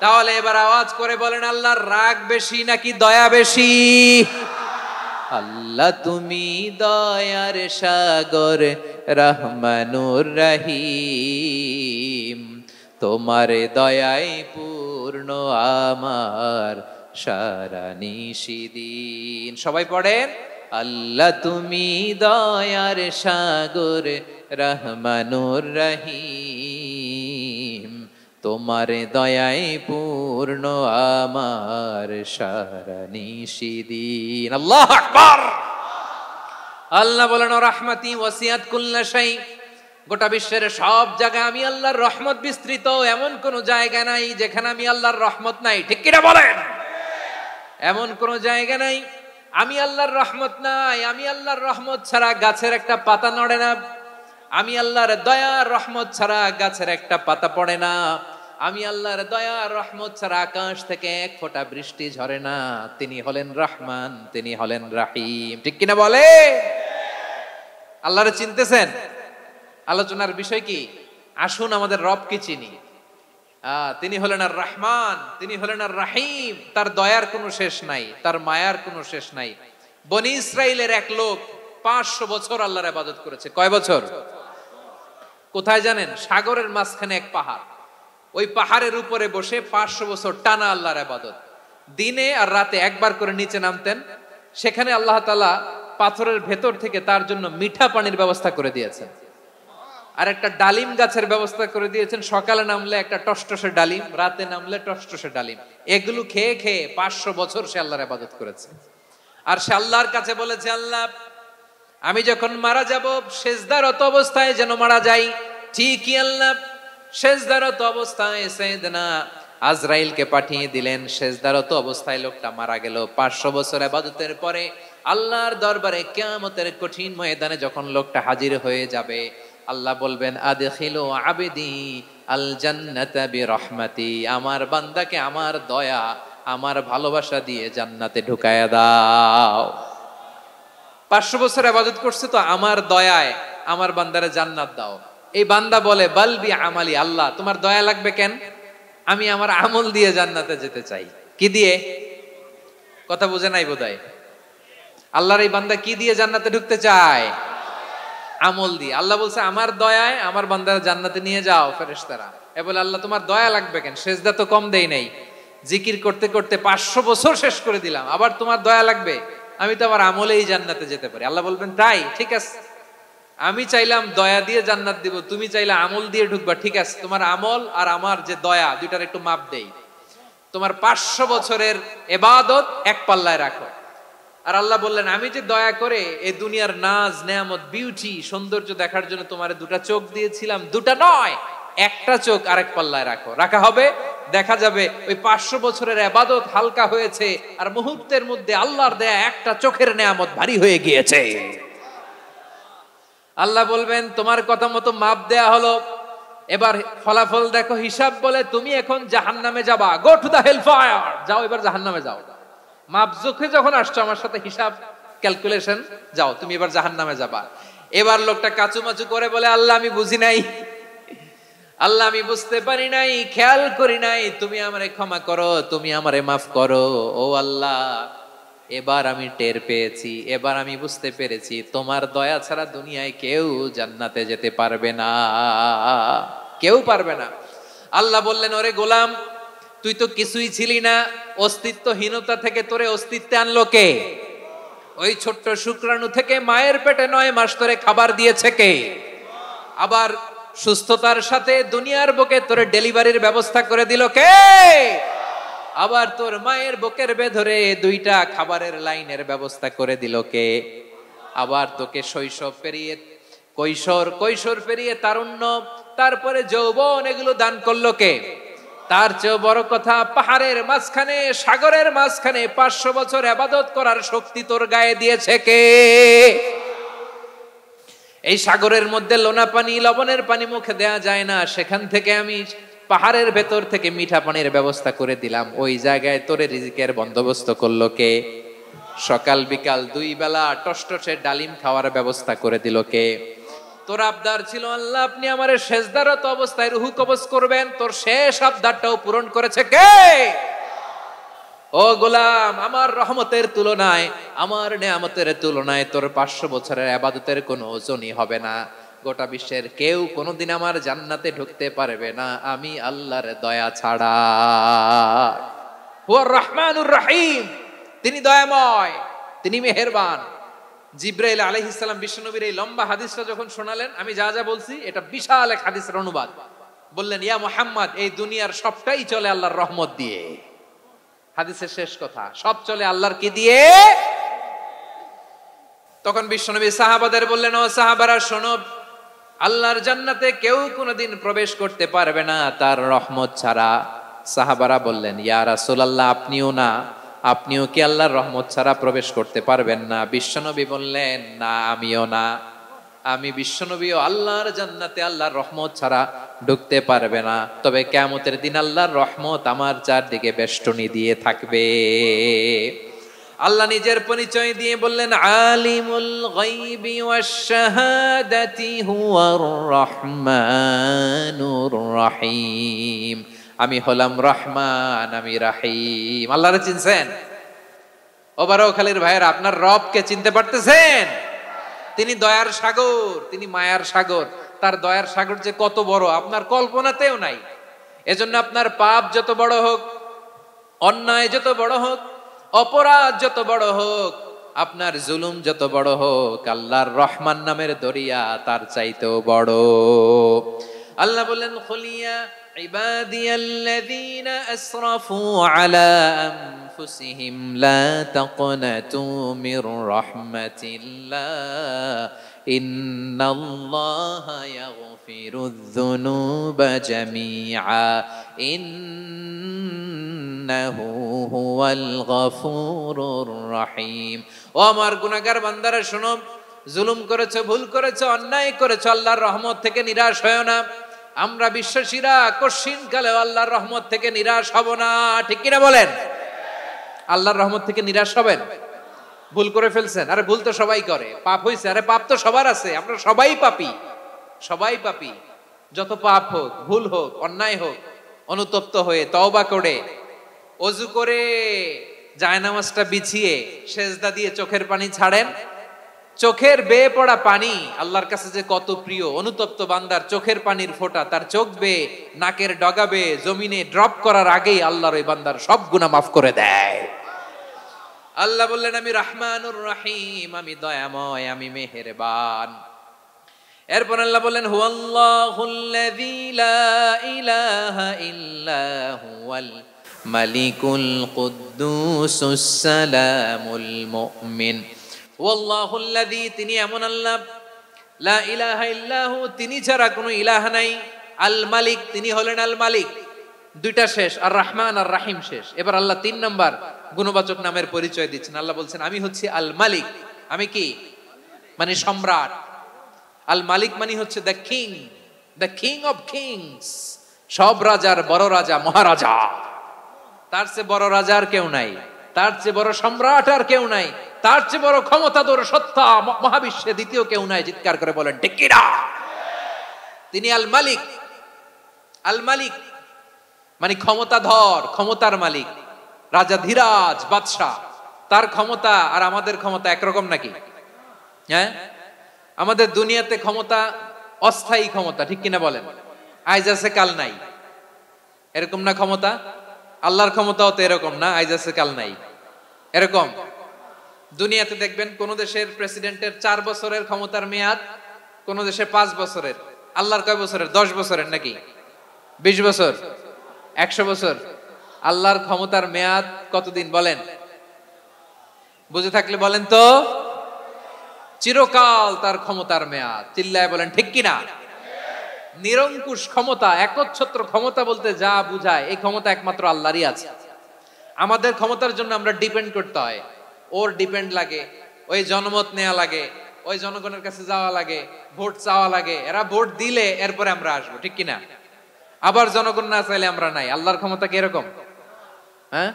তাহলে এবার আওয়াজ করে বলেন, আল্লাহর রাগ বেশি নাকি দয়া বেশি? আল্লাহ তুমি দয়ার সাগর, রহমানুর রহিম, তোমার দয়ায় পূর্ণ আমার সারা নিশিদিন। সবাই পড়েন, আল্লাহ তুমি দয়ার সাগর, রহমানুর রহিম, তোমার দয়ায় পূর্ণ আমার সারা নিশিদিন। আল্লাহু আকবার। আল্লাহ বলেন, রাহমাতি ওয়াসিয়াত কুল্লা শাই, গোটা বিশ্বের সব জায়গায় আমি আল্লাহর রহমত বিস্তৃত, এমন কোন জায়গা নাই যেখানে আমি আল্লাহর রহমত নাই। ঠিক কিনা বলেন? এমন কোন জায়গা নাই আমি আল্লাহর রহমত নাই। আমি আল্লাহর রহমত ছাড়া গাছের একটা পাতা নড়ে না, আমি আল্লাহর দয়ার রহমত ছাড়া গাছের একটা পাতা পড়ে না, আমি আল্লাহর দয়ার রহমত ছাড়া আকাশ থেকে এক ফোঁটা বৃষ্টি ঝরে না। তিনি হলেন রহমান, তিনি হলেন রাহিম। ঠিক কিনা বলে? আল্লাহরে চিনতেছেন? আলোচনার বিষয় কি? আসুন আমাদের রবকে চিনি। তিনি হলেন আর রহমান, তিনি হলেন আর রাহিম। তার দয়ার কোনো শেষ নাই, তার মায়ার কোনো শেষ নাই। বনি ইসরাইলের এক লোক 500 বছর আল্লাহর ইবাদত করেছে। কয় বছর? কোথায় জানেন? সাগরের মাঝখানে এক পাহাড়, ওই পাহাড়ের উপরে বসে 500 বছর টানা আল্লাহর ইবাদত। দিনে আর রাতে একবার করে নিচে নামতেন। সেখানে আল্লাহ তাআলা পাথরের ভেতর থেকে তার জন্য মিঠা পানির ব্যবস্থা করে দিয়েছেন, আর একটা ডালিম গাছের ব্যবস্থা করে দিয়েছেন। সকালে নামলে একটা টসটসে ডালিম, রাতে নামলে টসটসে ডালিম। এগুলো খেয়ে খেয়ে 500 বছর সে আল্লাহর ইবাদত করেছে। আর সে আল্লাহর কাছে বলেছে, আল্লাহ আমি যখন মারা যাব সেজদারত অবস্থায় যেন মারা যাই। ঠিকই আল্লাহ সেজদারত অবস্থায় সাইয়েদনা আজরাইলকে পাঠিয়ে দিলেন। সেজদারত অবস্থায় লোকটা মারা গেল। 500 বছর ইবাদতের পরে আল্লাহর দরবারে কিয়ামতের কঠিন ময়দানে যখন লোকটা হাজির হয়ে যাবে, আল্লাহ বলবেন, আদখিলু আবদি আল জান্নাতা বিরহমাতি, আমার বান্দাকে আমার দয়া, আমার ভালোবাসা দিয়ে জান্নাতে ঢুকায়া দাও। 500 বছর ইবাদত করছে তো আমার দয়ায় আমার বান্দারে জান্নাত দাও। এই বান্দা বলে, বালবি আমালি, আল্লাহ তোমার দয়া লাগবে কেন? আমি আমার আমল দিয়ে জান্নাতে যেতে চাই। কি দিয়ে? কথা বুঝে নাই বোধহয়। আল্লাহর এই বান্দা কি দিয়ে জান্নাতে ঢুকতে চায়? আমল দিয়ে। আল্লাহ বলছে, আমার দয়ায় আমার বান্দারা জান্নাতে নিয়ে যাও। ফেরেশতারা এ বলে, আল্লাহ তোমার দয়া লাগবে কেন? সেজদা তো কম দেই নাই, জিকির করতে করতে 500 বছর শেষ করে দিলাম, আবার তোমার দয়া লাগবে? আমি তো আমার আমলেই জান্নাতে যেতে পারি। আল্লাহ বলবেন, তাই ঠিক আছে, আমি চাইলাম দয়া দিয়ে জান্নাত দিব, তুমি চাইলে আমল দিয়ে ঢুকবা। ঠিক আছে, তোমার আমল আর আমার যে দয়া, দুইটার একটু মাপ দেই। তোমার 500 বছরের ইবাদত এক পাল্লায় রাখো। আর আল্লাহ বললেন, আমি যে দয়া করে এই দুনিয়ার নাজ নেয়ামত বিউটি সৌন্দর্য দেখার জন্য তোমারে 2টা চোখ দিয়েছিলাম, 2টা নয়, একটা চোখ আরেক পাল্লায় রাখো। রাখা হবে, দেখা যাবে ওই 500 বছরের ইবাদত হালকা হয়েছে, আর মুহূর্তের মধ্যে আল্লাহর দেয়া একটা চোখের নেয়ামত ভারী হয়ে গিয়েছে। আল্লাহ বলবেন, তোমার কথা মতো মাপ দেয়া হলো, এবার ফলাফল দেখো, হিসাব বলে তুমি এখন জাহান্নামে যাবা। Go to the hell fire, যাও এবার জাহান্নামে যাও। মাপ চোখে যখন আসছো আমার সাথে হিসাব ক্যালকুলেশন, যাও তুমি এবার জাহান্নামে যাবা। এবার লোকটা কাচুমাচু করে বলে, আল্লাহ আমি বুঝি নাই, আল্লাহ আমি বুঝতে পারি নাই, খেয়াল করি নাই, তুমি আমারে ক্ষমা করো, তুমি আমারে মাফ করো। ও আল্লাহ, এবার আমি টের পেয়েছি, এবার আমি বুঝতে পেরেছি, তোমার দয়া ছাড়া দুনিয়ায় কেউ জান্নাতে যেতে পারবে না। কেউ পারবে না। আল্লাহ বললেন, ওরে গোলাম, তুই তো কিছুই ছিলি না, অস্তিত্বহীনতা থেকে তোরে অস্তিত্বে আনলো কে? ওই ছোট্ট শুক্রাণু থেকে মায়ের পেটে 9 মাস ধরে খাবার দিয়েছে কে? আবার সুস্থতার সাথে দুনিয়ার বুকে তোরে ডেলিভারির ব্যবস্থা করে দিল কে? আবার তোর মায়ের বুকের ভেতরে 2টা খাবারের লাইনের ব্যবস্থা করে দিল কে? আবার তোকে শৈশব পেরিয়ে কৈশোর পেরিয়ে তারুণ্য, তারপরে যৌবন, এগুলো দান করলো কে? তার চেয়ে বড় কথা, পাহাড়ের মাঝখানে, সাগরের মাঝখানে 500 বছর ইবাদত করার শক্তি তোর গায়ে দিয়েছে কে? এই সাগরের মধ্যে লোনা পানি, লবণের পানি মুখে দেয়া যায় না, সেখান থেকে আমি পাহাড়ের ভেতর থেকে মিঠা পানির ব্যবস্থা করে দিলাম। ওই জায়গায় তোরে রিজিকের বন্দোবস্ত করলো কে? সকাল বিকাল 2 বেলা টসটসে ডালিম খাওয়ার ব্যবস্থা করে দিল কে? তোর আবদার ছিল, আল্লাহ আপনি আমারে সেজদারত অবস্থায় রুহু কবজ করবেন, তোর শেষ আবদারটাও পূরণ করেছে কে? ও গোলাম, আমার রহমতের তুলনায়, আমার নেয়ামতের তুলনায় তোর 500 বছরের ইবাদতের কোনো ওজনই হবে না। গোটা বিশ্বের কেউ কোনোদিন আমার জান্নাতে ঢুকতে পারবে না আমি আল্লাহর দয়া ছাড়া। হুয়ার রহমানুর রহিম, তিনি দয়াময়, তিনি মেহেরবান। জিব্রাইল আলাইহিস সালাম বিশ্বনবীর এই লম্বা হাদিসটা যখন শোনালেন, আমি যা যা বলছি এটা বিশাল এক হাদিসের অনুবাদ। বললেন, ইয়া মুহাম্মদ, এই দুনিয়ার সবটাই চলে আল্লাহর রহমত দিয়ে। হাদিসের শেষ কথা, সব চলে আল্লাহর কি দিয়ে? তখন বিশ্বনবী সাহাবাদের বললেন, ও সাহাবারা শোনো, আল্লাহর জান্নাতে কেউ কোনোদিন প্রবেশ করতে পারবে না তার রহমত ছাড়া। সাহাবারা বললেন, ইয়া রাসূলুল্লাহ, আপনিও না? আপনিও কি আল্লাহর রহমত ছাড়া প্রবেশ করতে পারবেন না? বিশ্বনবী বললেন, না, আমিও না। আমি বিশ্বনবীও আল্লাহর জান্নাতে আল্লাহর রহমত ছাড়া ঢুকতে পারবে না। তবে কিয়ামতের দিন আল্লাহর রহমত আমার চারদিকে বেষ্টনী দিয়ে থাকবে। আল্লাহ নিজের পরিচয় দিয়ে বললেন, আলিমুল গায়বি ওয়াশ শাহাদাতি হুয়ার রহমানুর রহিম। আমি হলাম রহমান, আমি রাহিম। আল্লাহরে চিনছেন? ও বারোখালীর ভাইয়েরা, আপনার রবকে চিনতে পারতেছেন? তিনি দয়ার সাগর, তিনি মায়ার সাগর। তার দয়ার সাগর যে কত বড় আপনার কল্পনাতেও নাই। এজন্য আপনার পাপ যত বড় হোক, অন্যায় যত বড় হোক, অপরাধ যত বড় হোক, আপনার জুলুম যত বড় হোক, আল্লাহর রহমান নামের দরিয়া তার চাইতেও বড়। আল্লাহ বললেন, খুলিয়া ইবাদিয়াল্লাযীনা আসরাফু আলা আনফুসিহিম লা তাকনাতু মির রাহমাতিল্লাহ ইন্নাল্লাহা ইয়াগফিরুয যুনুবা জামিআ ইন্নাহু হুয়াল গফুরুর রহিম। ও আমার গুনাহগার বান্দারা শোনো, জুলুম করেছো, ভুল করেছো, অন্যায় করেছো, আল্লাহর রহমত থেকে নিরাশ হয়ো না। আমরা বিশ্বাসীরা কশিনকালেও আল্লাহর রহমত থেকে নিরাশ হব না। ঠিক কিনা বলেন? আল্লাহর রহমত থেকে নিরাশ হবেন? ভুল করে ফেলছেন, আরে ভুল তো সবাই করে। পাপ হয়েছে, আরে পাপ তো সবার আছে। আমরা সবাই পাপী, সবাই পাপী। যত পাপ হোক, ভুল হোক, অন্যায় হোক, অনুতপ্ত হয়ে তওবা করে, ওযু করে, জায়নামাজটা বিছিয়ে সেজদা দিয়ে চোখের পানি ছাড়েন। চোখের বেয়ে পড়া পানি আল্লাহর কাছে যে কত প্রিয়। অনুতপ্ত বান্দার চোখের পানির ফোঁটা তার চোখ বেয়ে, নাকের ডগা বেয়ে জমিনে ড্রপ করার আগেই আল্লাহর ওই বান্দার সব গুনাহ মাফ করে দেয়। আল্লাহ বললেন, আমি রহমানুর রহিম, আমি দয়াময়, আমি মেহেরবান। এরপর আল্লাহ বললেন, হুয়াল্লাহুল্লাযী লা ইলাহা ইল্লা হুয়াল মালিকুল কুদ্দুসুস সালামুল মুমিন। ওয়াল্লাহুল্লাযী, তিনি এমন আল্লাহ, লা ইলাহা ইল্লাহু, তিনি ছাড়া কোনো ইলাহ নাই। আল মালিক, তিনি হলেন আল মালিক। দুইটা শেষ, আর রহমান আর রাহিম শেষ। এবার আল্লাহ 3 নাম্বার গুণবাচক নামের পরিচয় দিচ্ছেন। আল্লাহ বলছেন, আমি হচ্ছি আল মালিক। আমি কি? মানে সম্রাট। আল মালিক মানে হচ্ছে the king, the king of kings. সব রাজার বড় রাজা, মহারাজা। তার চেয়ে বড় রাজা আর কেউ নাই, তার চেয়ে বড় সম্রাট আর কেউ নাই, তার চেয়ে বড় ক্ষমতাধর সত্তা মহাবিশ্বে দ্বিতীয় কেউ নাই। চিৎকার করে বলেন ঠিক কিনা? তিনি আল মালিক। আল মালিক মানে ক্ষমতাধর, ক্ষমতার মালিক, রাজা ধীরাজ বাদশাহ। তার ক্ষমতা আর আমাদের ক্ষমতা একরকম নাকি? হ্যাঁ, আমাদের দুনিয়াতে ক্ষমতা অস্থায়ী ক্ষমতা, ঠিক কিনা বলেন? আইজ আছে কাল নাই, এরকম না ক্ষমতা? আল্লাহর ক্ষমতাও তো এরকম না, আইজ আছে কাল নাই এরকম। দুনিয়াতে দেখবেন কোন দেশের প্রেসিডেন্টের 4 বছরের ক্ষমতার মেয়াদ, কোন দেশে 5 বছরের। আল্লাহর কয় বছরের? 10 বছরের নাকি 20 বছর 100 বছর? আল্লাহর ক্ষমতার মেয়াদ কতদিন বলেন? বুঝে থাকলে বলেন তো। চিরকাল তার ক্ষমতার মেয়াদ। চিল্লায় বলেন ঠিক কিনা? নিরঙ্কুশ ক্ষমতা, একচ্ছত্র ক্ষমতা বলতে যা বুঝায়, এই ক্ষমতা একমাত্র আল্লাহরই আছে। আমাদের ক্ষমতার জন্য আমরা ডিপেন্ড করতে হয়, ওর ডিপেন্ড লাগে, ওই জনমত নেওয়া লাগে, ওই জনগণের কাছে যাওয়া লাগে, ভোট চাওয়া লাগে, এরা ভোট দিলে এরপরে আমরা আসবো, ঠিক কিনা? আবার জনগণ না চাইলে আমরা নাই। আল্লাহর ক্ষমতা কি এরকম? হ্যাঁ।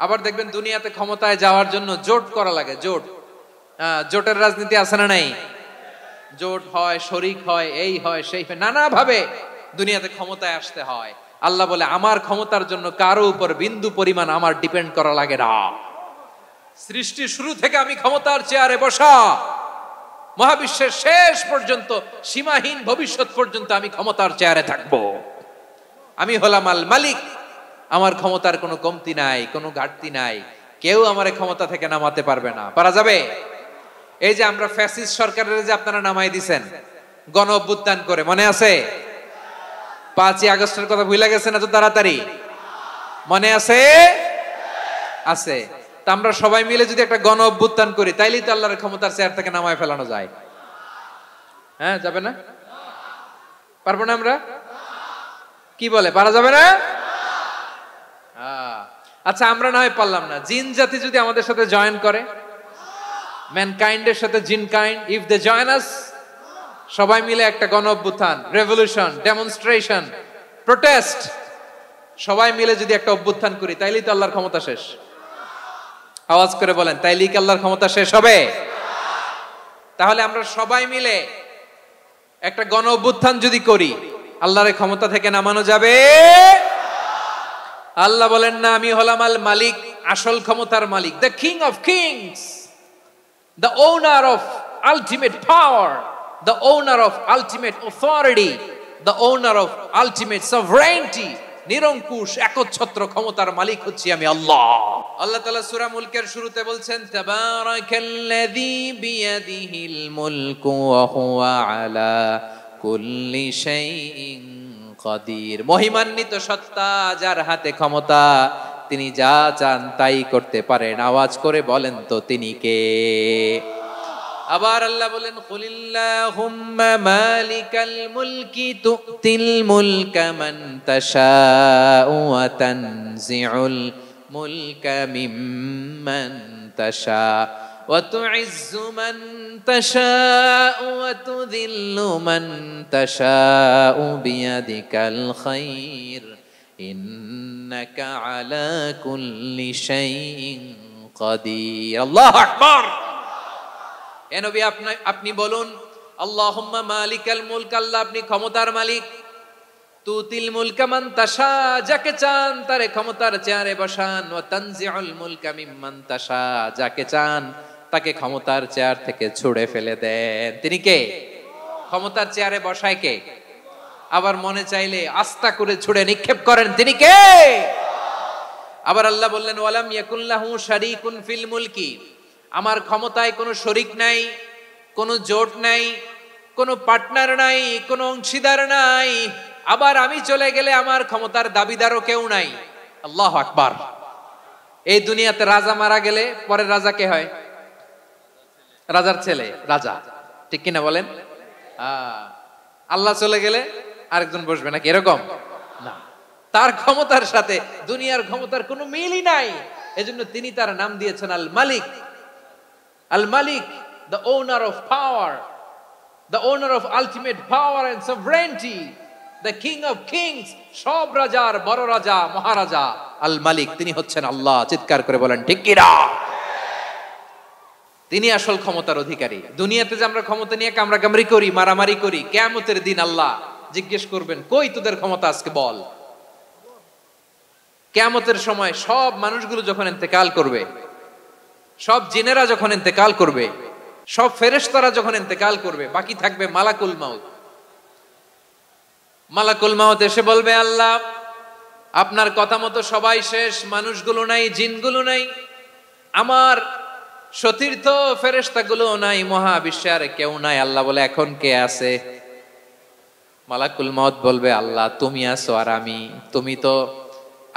আবার দেখবেন দুনিয়াতে ক্ষমতায় যাওয়ার জন্য জোট করা লাগে, জোট। জোটের রাজনীতি আছে না নাই? জোট হয়, শরিক হয়, এই হয় সেই হয়, নানা ভাবে দুনিয়াতে ক্ষমতায় আসতে হয়। আল্লাহ বলে আমার ক্ষমতার জন্য কারো উপর বিন্দু পরিমাণ আমার ডিপেন্ড করা লাগে না। সৃষ্টির শুরু থেকে আমি ক্ষমতার চেয়ারে বসা, মহাবিশ্বের শেষ পর্যন্ত, সীমাহীন ভবিষ্যৎ পর্যন্ত আমি ক্ষমতার চেয়ারে থাকবো। আমি হলাম আল মালিক। আমার ক্ষমতার কোনো কমতি নাই, কোনো ঘাটতি নাই। কেউ আমার ক্ষমতা থেকে নামাতে পারবে না। পারা যাবে? এই যে আমরা ফ্যাসিস্ট সরকারের যে আপনারা নামাই দিছেন গণ অভ্যুত্থান করে, মনে আছে? 5ই আগস্টের কথা ভুলে গেছেন এত তাড়াতাড়ি? মনে আছে? আছে। তা আমরা সবাই মিলে যদি একটা গণ অভ্যুত্থান করি, তাইলেই তো আল্লাহর ক্ষমতার চেয়ার থেকে নামায় ফেলানো যায়। হ্যাঁ, যাবে না? পারবো না আমরা? কি বলে, পারা যাবে না? আচ্ছা, আমরা না হয় পারলাম না, জিন জাতি যদি আমাদের সাথে জয়েন করে, ম্যানকাইন্ডের সাথে জিনকাইন্ড, ইফ দে জয়েন আস, সবাই মিলে একটা গণ অভ্যুত্থান, রেভলিউশন, ডেমনস্ট্রেশন, প্রোটেস্ট, সবাই মিলে যদি একটা অভ্যুত্থান করি, তাইলেই তো আল্লাহর ক্ষমতা শেষ। আওয়াজ করে বলেন, তাইলেই কি আল্লাহর ক্ষমতা শেষ হবে? তাহলে আমরা সবাই মিলে একটা গণ অভ্যুত্থান যদি করি, আল্লাহর ক্ষমতা থেকে নামানো যাবে? আল্লাহ বলেন না, আমি হলাম আল মালিক, আসল ক্ষমতার মালিক, the king of kings, the owner of ultimate power, the owner of ultimate authority, the owner of ultimate sovereignty. নিরঙ্কুশ একচ্ছত্র ক্ষমতার মালিক হচ্ছি আমি আল্লাহ। আল্লাহ তাআলা সূরা মুলকের শুরুতে বলছেন, তাবারাকাল্লাযী বিয়াদিহিল মুলকু ওয়া হুয়া আলা কুল্লি শাইইন কাদির। মহিমান্বিত সত্তা, যার হাতে ক্ষমতা, তিনি যা চান তাই করতে পারেন। আওয়াজ করে বলেন তো তিনি কে? আবার আল্লাহ বলেন, কুলিল্লাহুম্মা মালিকাল মুলকি তুতিল মুলকা মান তাশাউ ওয়া তানজিউল মুলকা মিম্মান তাশা ওয়া তুইজ্জু মান তাশাউ ওয়া তুযিল্লু মান তাশাউ বিয়াদিকাল খায়র ইন্নাকা আলা কুল্লি শাইইন কাদির। আল্লাহু আকবার। এ নবী, আপনি বলুন, আল্লাহুম্মা মালিকাল মুলক, আল্লাহ আপনি ক্ষমতার মালিক। তুতিল মুলকা মান তাশা, যাকে চান তারে ক্ষমতার চেয়ারে বসান। ওয়া তানজিউল মুলকা মিম্মান তাশা, যাকে চান তাকে ক্ষমতার চেয়ার থেকে ছুড়ে ফেলে দেন। তিনি কে? ক্ষমতার চেয়ারে বসায় কে? আবার মনে চাইলে আস্থা করে ছুড়ে নিক্ষেপ করেন, তিনি কে? আবার আল্লাহ বললেন, ওয়ালাম ইয়াকুল্লাহু শারীকুন ফিল মুলকি, আমার ক্ষমতায় কোনো শরিক নাই, কোনো জোট নাই, কোনো পার্টনার নাই, কোনো অংশীদার নাই। আবার আমি চলে গেলে আমার ক্ষমতার দাবিদারও কেউ নাই। আল্লাহু আকবার। এই দুনিয়াতে রাজা মারা গেলে পরের রাজা কে হয়? রাজার ছেলে রাজা, ঠিক কিনা বলেন? আল্লাহ চলে গেলে আরেকজন বসবে নাকি? এরকম না। তার ক্ষমতার সাথে দুনিয়ার ক্ষমতার কোনো মিলই নাই। এজন্য তিনি তার নাম দিয়েছেন আল মালিক। আল মালিক, the owner of power, the owner of ultimate power and sovereignty, the king of kings, সব রাজার বড় রাজা, মহারাজা আল মালিক, তিনি হচ্ছেন আল্লাহ। চিৎকার করে বলেন ঠিক কিনা? তিনি আসল ক্ষমতার অধিকারী। দুনিয়াতে যে আমরা ক্ষমতা নিয়ে কামড়াকামড়ি করি, মারামারি করি, কিয়ামতের দিন আল্লাহ জিজ্ঞেস করবেন, কই তোদের ক্ষমতা আজকে বল। কিয়ামতের সময় সব মানুষগুলো যখন ইন্তেকাল করবে, সব জিনেরা যখন ইন্তেকাল করবে, সব ফেরেশতারা যখন ইন্তেকাল করবে, বাকি থাকবে মালাকুল মাউত। মালাকুল মাউত এসে বলবে, আল্লাহ আপনার কথা মতো সবাই শেষ, মানুষগুলো নাই, জিনগুলো নাই, আমার সতীর্থ ফেরেশতাগুলো নাই, মহাবিশ্বে আর কেউ নাই। আল্লাহ বলে, এখন কে আছে? মালাকুল মাউত বলবে, আল্লাহ তুমি আছো আর আমি। তুমি তো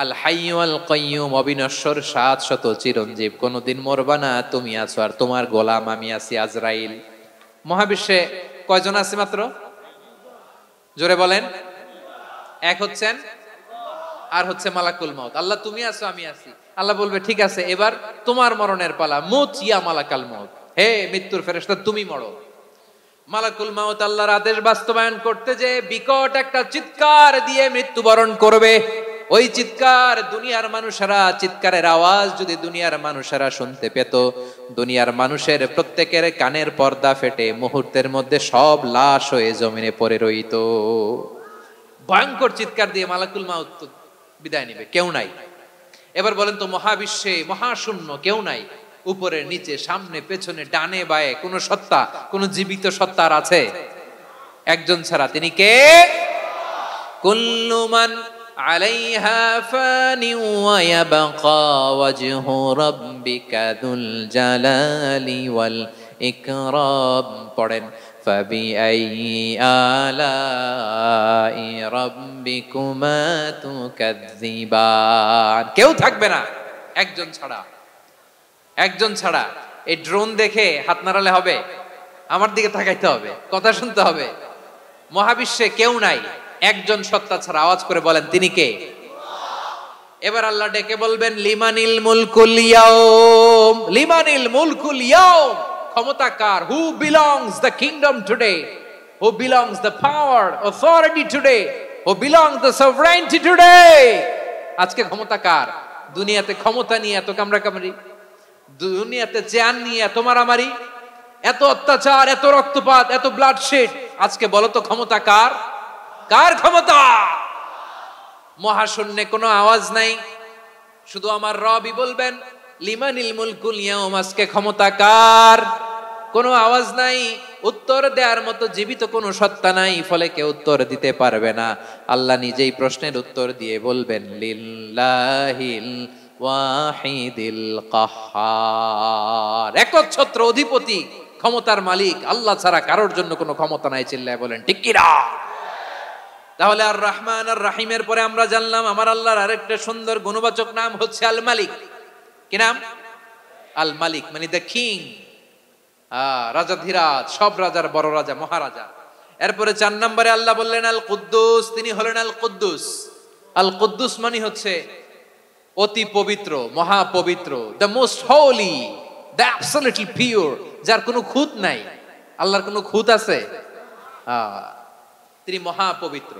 আল হাইয়্যু আল কাইয়্যুম, অবিনশ্বর, শাশ্বত, চিরঞ্জীব, কোনদিন মরবা না, তুমি আছো আর তোমার গোলাম আমি আছি আজরাইল। মহাবিশ্বে কয়জন আছে মাত্র? জোরে বলেন। এক হচ্ছেন আর হচ্ছে মালাকুল মাউত। আল্লাহ তুমি আছো আমি আছি। আল্লাহ বলবে, ঠিক আছে, এবার তোমার মরণের পালা, মুত ইয়া মালাকাল মাউত, হে মৃত্যুর ফেরেশতা তুমি মরো। মালাকুল মাউত আল্লাহর আদেশ বাস্তবায়ন করতে যে বিকট একটা চিৎকার দিয়ে মৃত্যুবরণ করবে। ওই চিৎকার দুনিয়ার মানুষেরা, চিৎকারের আওয়াজ যদি দুনিয়ার মানুষেরা শুনতে পেত, দুনিয়ার মানুষের প্রত্যেকের কানের পর্দা ফেটে মুহূর্তের মধ্যে সব লাশ হয়ে জমিনে পড়ে রইত। ভয়ঙ্কর চিৎকার দিয়ে মালাকুল মাউত বিদায় নেবে, কেউ নাই। এবার বলেন তো, মহাবিশ্বে মহাশূন্য, কেউ নাই, উপরে নিচে সামনে পেছনে ডানে বায়ে কোন সত্তা, কোন জীবিত সত্তার আছে? একজন ছাড়া, তিনি কে? কুল্লু মান আলাইহা ফানি ওয়া ইয়াবকা ওয়াজহু রাব্বিকা যুল জালালি ওয়াল ইকরাম। পড়েন, ফাবিআইয়ি আলাই রাব্বিকুমা তুকাজ্জিবান। কেউ থাকবে না একজন ছাড়া, একজন ছাড়া। এই ড্রোন দেখে হাত নাড়ালে হবে? আমার দিকে তাকাইতে হবে, কথা শুনতে হবে। মহাবিশ্বে কেউ নাই, একজন সত্তা ছাড়া। আওয়াজ করে বলেন, তিনি কে? এবার আল্লাহ ডেকে বলবেন, লিমানিল মুলকুল ইয়াউম, লিমানিল মুলকুল ইয়াউম, ক্ষমতা কার? Who belongs the kingdom today, who belongs the power authority today, who belongs the sovereignty today. আজকে ক্ষমতা কার? দুনিয়াতে ক্ষমতা নিয়ে এত কামড়াকামড়ি, দুনিয়াতে চেয়ার নিয়ে এত মারামারি, এত অত্যাচার, এত রক্তপাত, এত ব্লাডশেড। আজকে বলো তো ক্ষমতা কার? কার ক্ষমতা? মহাশূন্যে কোনো আওয়াজ নাই, শুধু আমার রবই বলবেন, লিমানিল মুলকুল ইয়াউম, আজকে ক্ষমতা কার? কোনো আওয়াজ নাই, উত্তর দেওয়ার মতো জীবিত কোনো সত্তা নাই, ফলে কেউ উত্তর দিতে পারবে না। আল্লাহ নিজেই প্রশ্নের উত্তর দিয়ে বলবেন, লিল্লাহিল ওয়াহিদিল কাহ্হার, একচ্ছত্র অধিপতি, ক্ষমতার মালিক আল্লাহ ছাড়া কারোর জন্য কোনো ক্ষমতা নাই। চিল্লায় বলেন ঠিক কি না? তাহলে আর রহমান আর রাহিমের পরে আমরা জানলাম আমার আল্লাহর আরেকটা সুন্দর গুণবাচক নাম হচ্ছে আল মালিক। কি নাম? আল মালিক, মানে দ্য কিং, রাজাধিরাজ, সব রাজার বড় রাজা, মহারাজা। এরপরে 4 নম্বরে আল্লাহ বললেন আল কুদ্দুস, তিনি হলেন আল কুদ্দুস। আল কুদ্দুস মানে হচ্ছে অতি পবিত্র, মহাপবিত্র, the most holy, the absolutely pure, যার কোনো খুঁত নাই। আল্লাহর কোনো খুঁত আছে? তিনি মহাপবিত্র।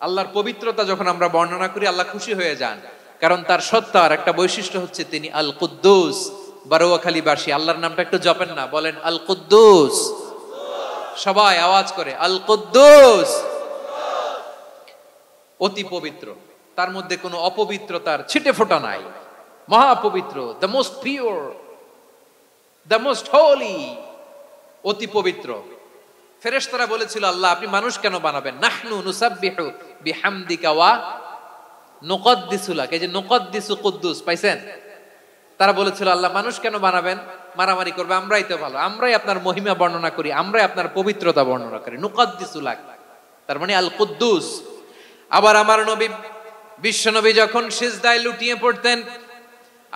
আল্লাহর পবিত্রতা যখন আমরা বর্ণনা করি, আল্লাহ খুশি হয়ে যান, কারণ তার সত্তার একটা বৈশিষ্ট্য হচ্ছে তিনি আল কুদ্দুস। বারোয়াখালীবাসী আল্লাহর নামটা একটু জপেন না, বলেন আল কুদ্দুস, সবাই আওয়াজ করে আল কুদ্দুস। অতি পবিত্র, তার মধ্যে কোনো অপবিত্রতার ছিটে ফোঁটা নাই, মহাপবিত্র, the most pure, the most holy, অতি পবিত্র। ফেরেশতারা বলেছিল, আল্লাহ আপনি মানুষ কেন বানাবেন? নাহনু নুসাব্বিহু বিহামদিকা ওয়া নুকদ্দিসু লাক। এই যে নুকদ্দিসু কুদ্দুস পাইছেন? তারা বলেছিল, আল্লাহ মানুষ কেন বানাবেন? মারামারি করবে, আমরাই তো ভালো, আমরাই আপনার মহিমা বর্ণনা করি, আমরাই আপনার পবিত্রতা বর্ণনা করি। নুকদ্দিসু লাক, তার মানে আল কুদ্দুস। আবার আমার নবী, বিশ্ব নবী যখন সিজদায় লুটিয়ে পড়তেন,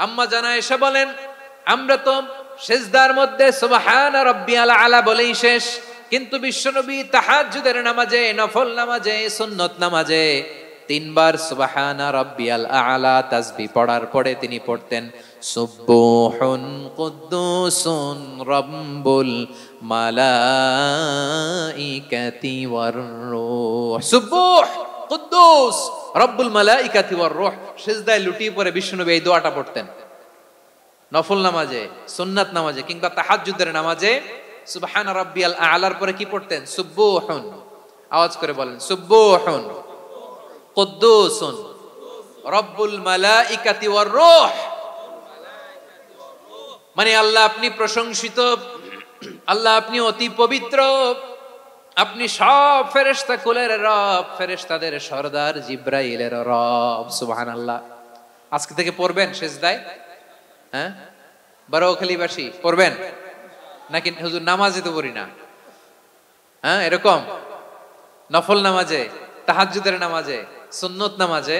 আম্মা জানা এসে বলেন, আমরা তো সিজদার মধ্যে সুবহানা রাব্বিয়াল আলা বলেই শেষ, কিন্তু বিশ্বনবী তাহাজ্জুদের নামাজে, নফল নামাজে, সুন্নত নামাজে 3 বার সুবহানা রাব্বিয়াল আলা তাসবিহ পড়ার পরে তিনি পড়তেন সুবহুন কুদ্দুসুন রাব্বুল মালাইকাতি ওয়ার রূহ। সুবহ কুদ্দুস রব্বুল মালাইকাতি ওয়ার রূহ। সিজদায় লুটিয়ে পড়ে বিশ্বনবী এই দোয়াটা পড়তেন, নফল নামাজে, সুন্নাত নামাজে কিংবা তাহাজ্জুদের নামাজে। সুবহান রাব্বিয়াল আলার পরে কি পড়তেন? সুবহুন। আওয়াজ করে বলেন সুবহুন কুদ্দুসুন রব্বুল মালাইকাতি ওয়ার রূহ। মানে আল্লাহ আপনি প্রশংসিত, আল্লাহ আপনি অতি পবিত্র, আপনি সব ফেরেশতা কুলের রব, ফেরেশতাদের সরদার জিব্রাইলের রব। সুবহানাল্লাহ। আজকে থেকে পড়বেন সিজদায়? হ্যাঁ, বারোখালীবাসী পড়বেন নাকি হুজুর নামাজে তো পড়ি না? হ্যাঁ, এরকম নফল নামাজে, তাহাজ্জুদের নামাজে, সুন্নত নামাজে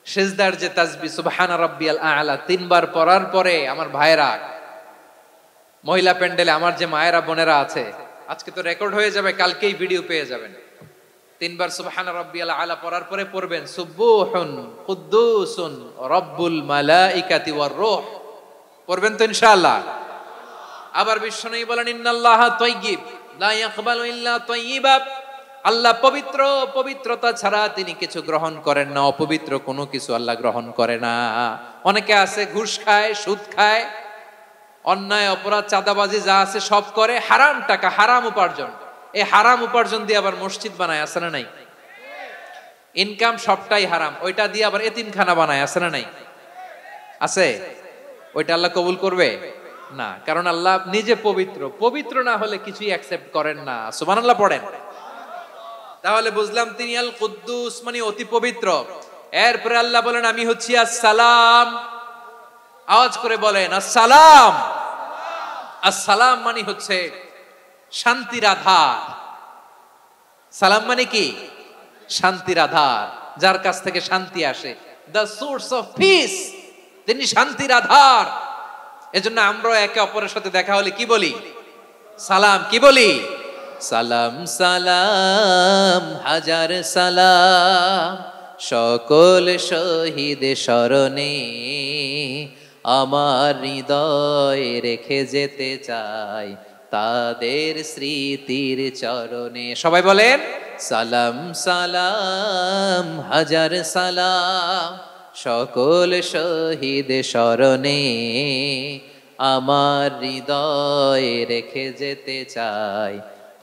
সিজদার যে তাসবিহ সুবহানা রাব্বিয়াল আ'লা 3 বার পড়ার পরে আমার ভাইরা, মহিলা প্যান্ডেলে আমার যে মায়েরা বোনেরা আছে, আজকে তো রেকর্ড হয়ে যাবে, কালকেই ভিডিও পেয়ে যাবেন। 3 বার সুবহানা রাব্বিয়াল আ'লা পড়ার পরে পড়বেন সুবহুন কুদ্দুসুন রব্বুল মালাইকাতি ওয়ার রূহ। পড়বেন তো ইনশাআল্লাহ? আবার বিশ্বনবী বলেন ইন্নাল্লাহা তাইয়্যিব লা ইয়াকবালু ইল্লা তাইয়্যিবা। আল্লাহ পবিত্র, পবিত্রতা ছাড়া তিনি কিছু গ্রহণ করেন না, অপবিত্র কোনো কিছু আল্লাহ গ্রহণ করে না। অনেকে আছে ঘুষ খায়, সুদ খায়, অন্যায় অপরাধ চাঁদাবাজি যা আছে সব করে, হারাম টাকা, হারাম উপার্জন। এই হারাম উপার্জন দিয়ে আবার মসজিদ বানায়, আছে না নাই? ইনকাম সবটাই হারাম, ওইটা দিয়ে আবার এতিমখানা বানায়, আছে না নাই? আছে। ওইটা আল্লাহ কবুল করবে না, কারণ আল্লাহ নিজে পবিত্র। পবিত্র না হলে কিছুই অ্যাকসেপ্ট করেন না। সুবহানাল্লাহ পড়েন। তাহলে বুঝলাম তিনি আল কুদ্দুস মানে অতি পবিত্র। এরপরে আল্লাহ বলেন আমি হচ্ছি আসসালাম। আওয়াজ করে বলেন আসসালাম। আসসালাম মানে হচ্ছে শান্তির আধার। সালাম মানে কি? শান্তির আধার, যার কাছ থেকে শান্তি আসে। দ্য সোর্স অফ পিস, তিনি শান্তির আধার। এজন্য আমরা একে অপরের সাথে দেখা হলে কি বলি? সালাম। কি বলি? সালাম সালাম হাজার সালাম সকল শহীদ স্মরণে, আমার হৃদয় রেখে যেতে চাই তাদের স্মৃতির চরণে। সবাই বলেন সালাম সালাম হাজার সালাম সকল শহীদ স্মরণে, আমার হৃদয় রেখে যেতে চাই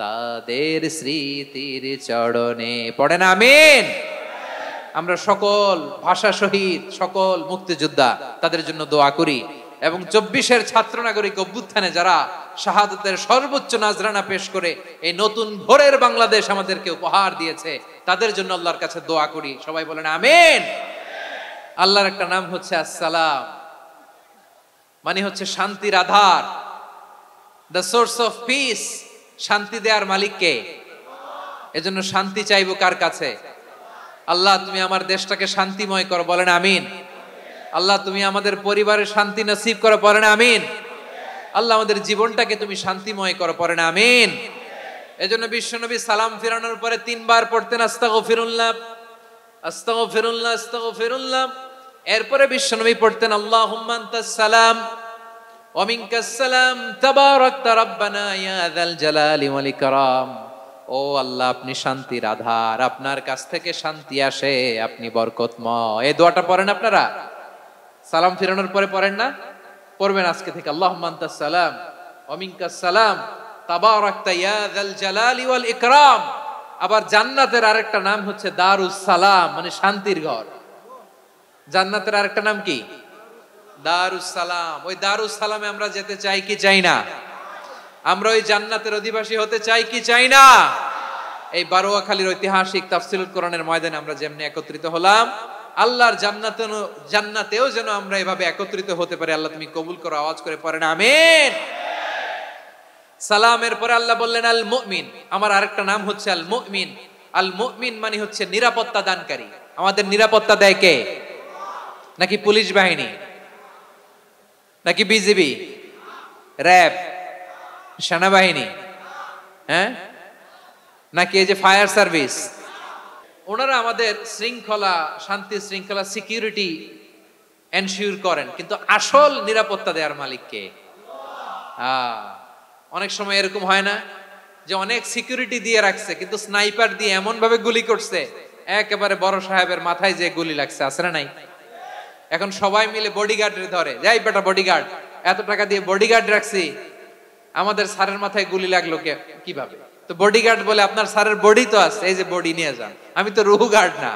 তাদের স্মৃতির চরণে। পড়েন আমিন। আমরা সকল ভাষা শহীদ, সকল মুক্তিযোদ্ধা, তাদের জন্য দোয়া করি। এবং 24-এর ছাত্র নাগরিক অভ্যুত্থানে যারা শাহাদাতের সর্বোচ্চ নাজরানা পেশ করে এই নতুন ভোরের বাংলাদেশ আমাদেরকে উপহার দিয়েছে, তাদের জন্য আল্লাহর কাছে দোয়া করি। সবাই বলেন আমিন। আল্লাহর একটা নাম হচ্ছে আসসালাম, মানে হচ্ছে শান্তির আধার, দ্য সোর্স অফ পিস। শান্তি দেওয়ার মালিক কে? এজন্য শান্তি চাইবো কার কাছে? আল্লাহ তুমি আমার দেশটাকে শান্তিময় করো, বলেন আমিন। আল্লাহ তুমি আমাদের পরিবারের শান্তি নসিব করো, বলেন আমিন। আল্লাহ আমাদের জীবনটাকে তুমি শান্তিময় করো, পড়েন আমিন। এজন্য বিশ্বনবী সালাম ফিরানোর পরে 3 বার পড়তেন আস্তাগফিরুল্লাহ আস্তাগফিরুল্লাহ আস্তাগফিরুল্লাহ। এরপরে বিশ্বনবী পড়তেন আল্লাহুম্মা আনতাস সালাম ওয়া মিনকাস সালাম তাবারাকতা রাব্বানা ইয়া যাল জালালি ওয়াল ইকরাম। ও আল্লাহ আপনি শান্তির আধার, আপনার কাছ থেকে শান্তি আসে, আপনি বরকতময়। এই দোয়াটা পড়েন আপনারা সালাম ফিরানোর পরে, পড়েন না? পড়বেন আজকে থেকে আল্লাহুম্মা আনতাস সালাম ওয়া মিনকাস সালাম তাবারাকতা ইয়া যাল জালালি ওয়াল ইকরাম। আবার জান্নাতের আরেকটা নাম হচ্ছে দারুস সালাম, মানে শান্তির ঘর। জান্নাতের আরেকটা নাম কি? দারুস সালাম। ওই দারুস সালামে আমরা যেতে চাই কি চাই না? আমরা ওই জান্নাতের অধিবাসী হতে চাই কি চাই না? এই বারোয়াখালীর ঐতিহাসিক তাফসীরুল কোরআনের ময়দানে আমরা যেমনি একত্রিত হলাম, আল্লাহর জান্নাতেও যেন আমরা এভাবে একত্রিত হতে পারি। আল্লাহ তুমি কবুল করো। আওয়াজ করে পড়েন আমিন। সালামের পরে আল্লাহ বললেন আল মুমিন। আমার আরেকটা নাম হচ্ছে আল মুমিন। আল মুমিন মানে হচ্ছে নিরাপত্তা দানকারী। আমাদের নিরাপত্তা দেয় কে? নাকি পুলিশ বাহিনী, নাকি বিজিবি, র্যাব, সেনাবাহিনী, হ্যাঁ, নাকি এই যে ফায়ার সার্ভিস? ওনারা আমাদের শৃঙ্খলা, শান্তি শৃঙ্খলা, সিকিউরিটি এনশিওর করেন, কিন্তু আসল নিরাপত্তা দেওয়ার মালিক কে? অনেক সময় এরকম হয় না যে অনেক সিকিউরিটি দিয়ে রাখছে, কিন্তু স্নাইপার দিয়ে এমন ভাবে গুলি করছে একেবারে বড় সাহেবের মাথায় যে গুলি লাগছে, আছে না নাই? এখন সবাই মিলে বডিগার্ডের ধরে, যাই বেটা বডিগার্ড, এত টাকা দিয়ে বডিগার্ড রাখছি, আমাদের স্যারের মাথায় গুলি লাগলো কিভাবে? তো বডিগার্ড বলে আপনার স্যারের বডি তো আছে, এই যে বডি নিয়ে যান। আমি তো রুহু গার্ড না।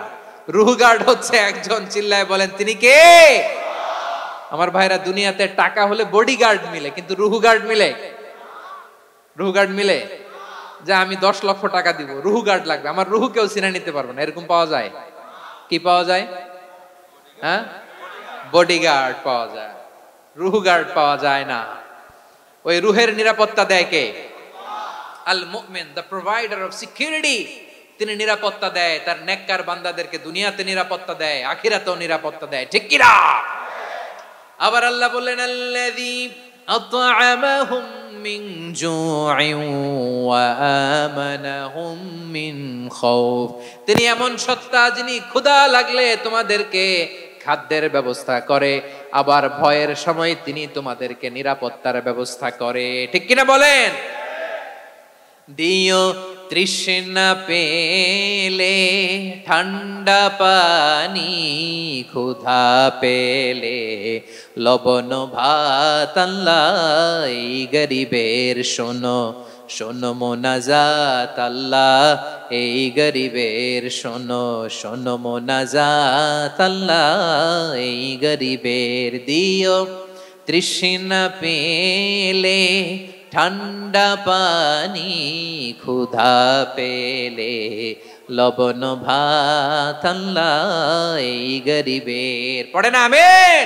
রুহু গার্ড হচ্ছে একজন, চিল্লায় বলেন তিনি কে? আমার ভাইরা, দুনিয়াতে টাকা হলে বডিগার্ড মিলে, কিন্তু রুহু গার্ড মিলে? রুহু গার্ড মিলে? যে আমি 10 লক্ষ টাকা দিব, রুহু গার্ড লাগবে, আমার রুহু কেউ ছিনে নিতে পারবে না, এরকম পাওয়া যায়? কি পাওয়া যায়? হ্যাঁ, বডিগার্ড পাওয়া যায়, রুহু গার্ড পাওয়া যায় না। ওই রুহের নিরাপত্তা দেয় কে? আল মুমিন, দ্য প্রোভাইডার অফ সিকিউরিটি। তিনি নিরাপত্তা দেয় তার নেককার বান্দাদেরকে, দুনিয়াতে নিরাপত্তা দেয়, আখিরাতেও নিরাপত্তা দেয়, ঠিক কি না? আবার আল্লাহ বললেন আল্লাযী আত'আমাহুম মিন জু'ইন ওয়া আমানাহুম মিন খাউফ। তিনি এমন সত্তা যিনি ক্ষুধা লাগলে তোমাদেরকে খাদ্যের ব্যবস্থা করে, আবার ভয়ের সময় তিনি তোমাদেরকে নিরাপত্তার ব্যবস্থা করে, ঠিক কিনা বলেন? দিও তৃষ্ণা পেলে ঠান্ডা পানি, ক্ষুধা পেলে লবণ ভাত, আল্লাহ এই গরিবের শোনো শোনো মোনাজাত, আল্লাহ এই গরিবের শোনো শোনো মোনাজাত, আল্লাহ এই গরিবের। দিও তৃষ্ণা পেলে ঠান্ডা পানি, ক্ষুধা পেলে লবণ ভাত, আল্লাহ এই গরিবের। পড়ে না আমিন?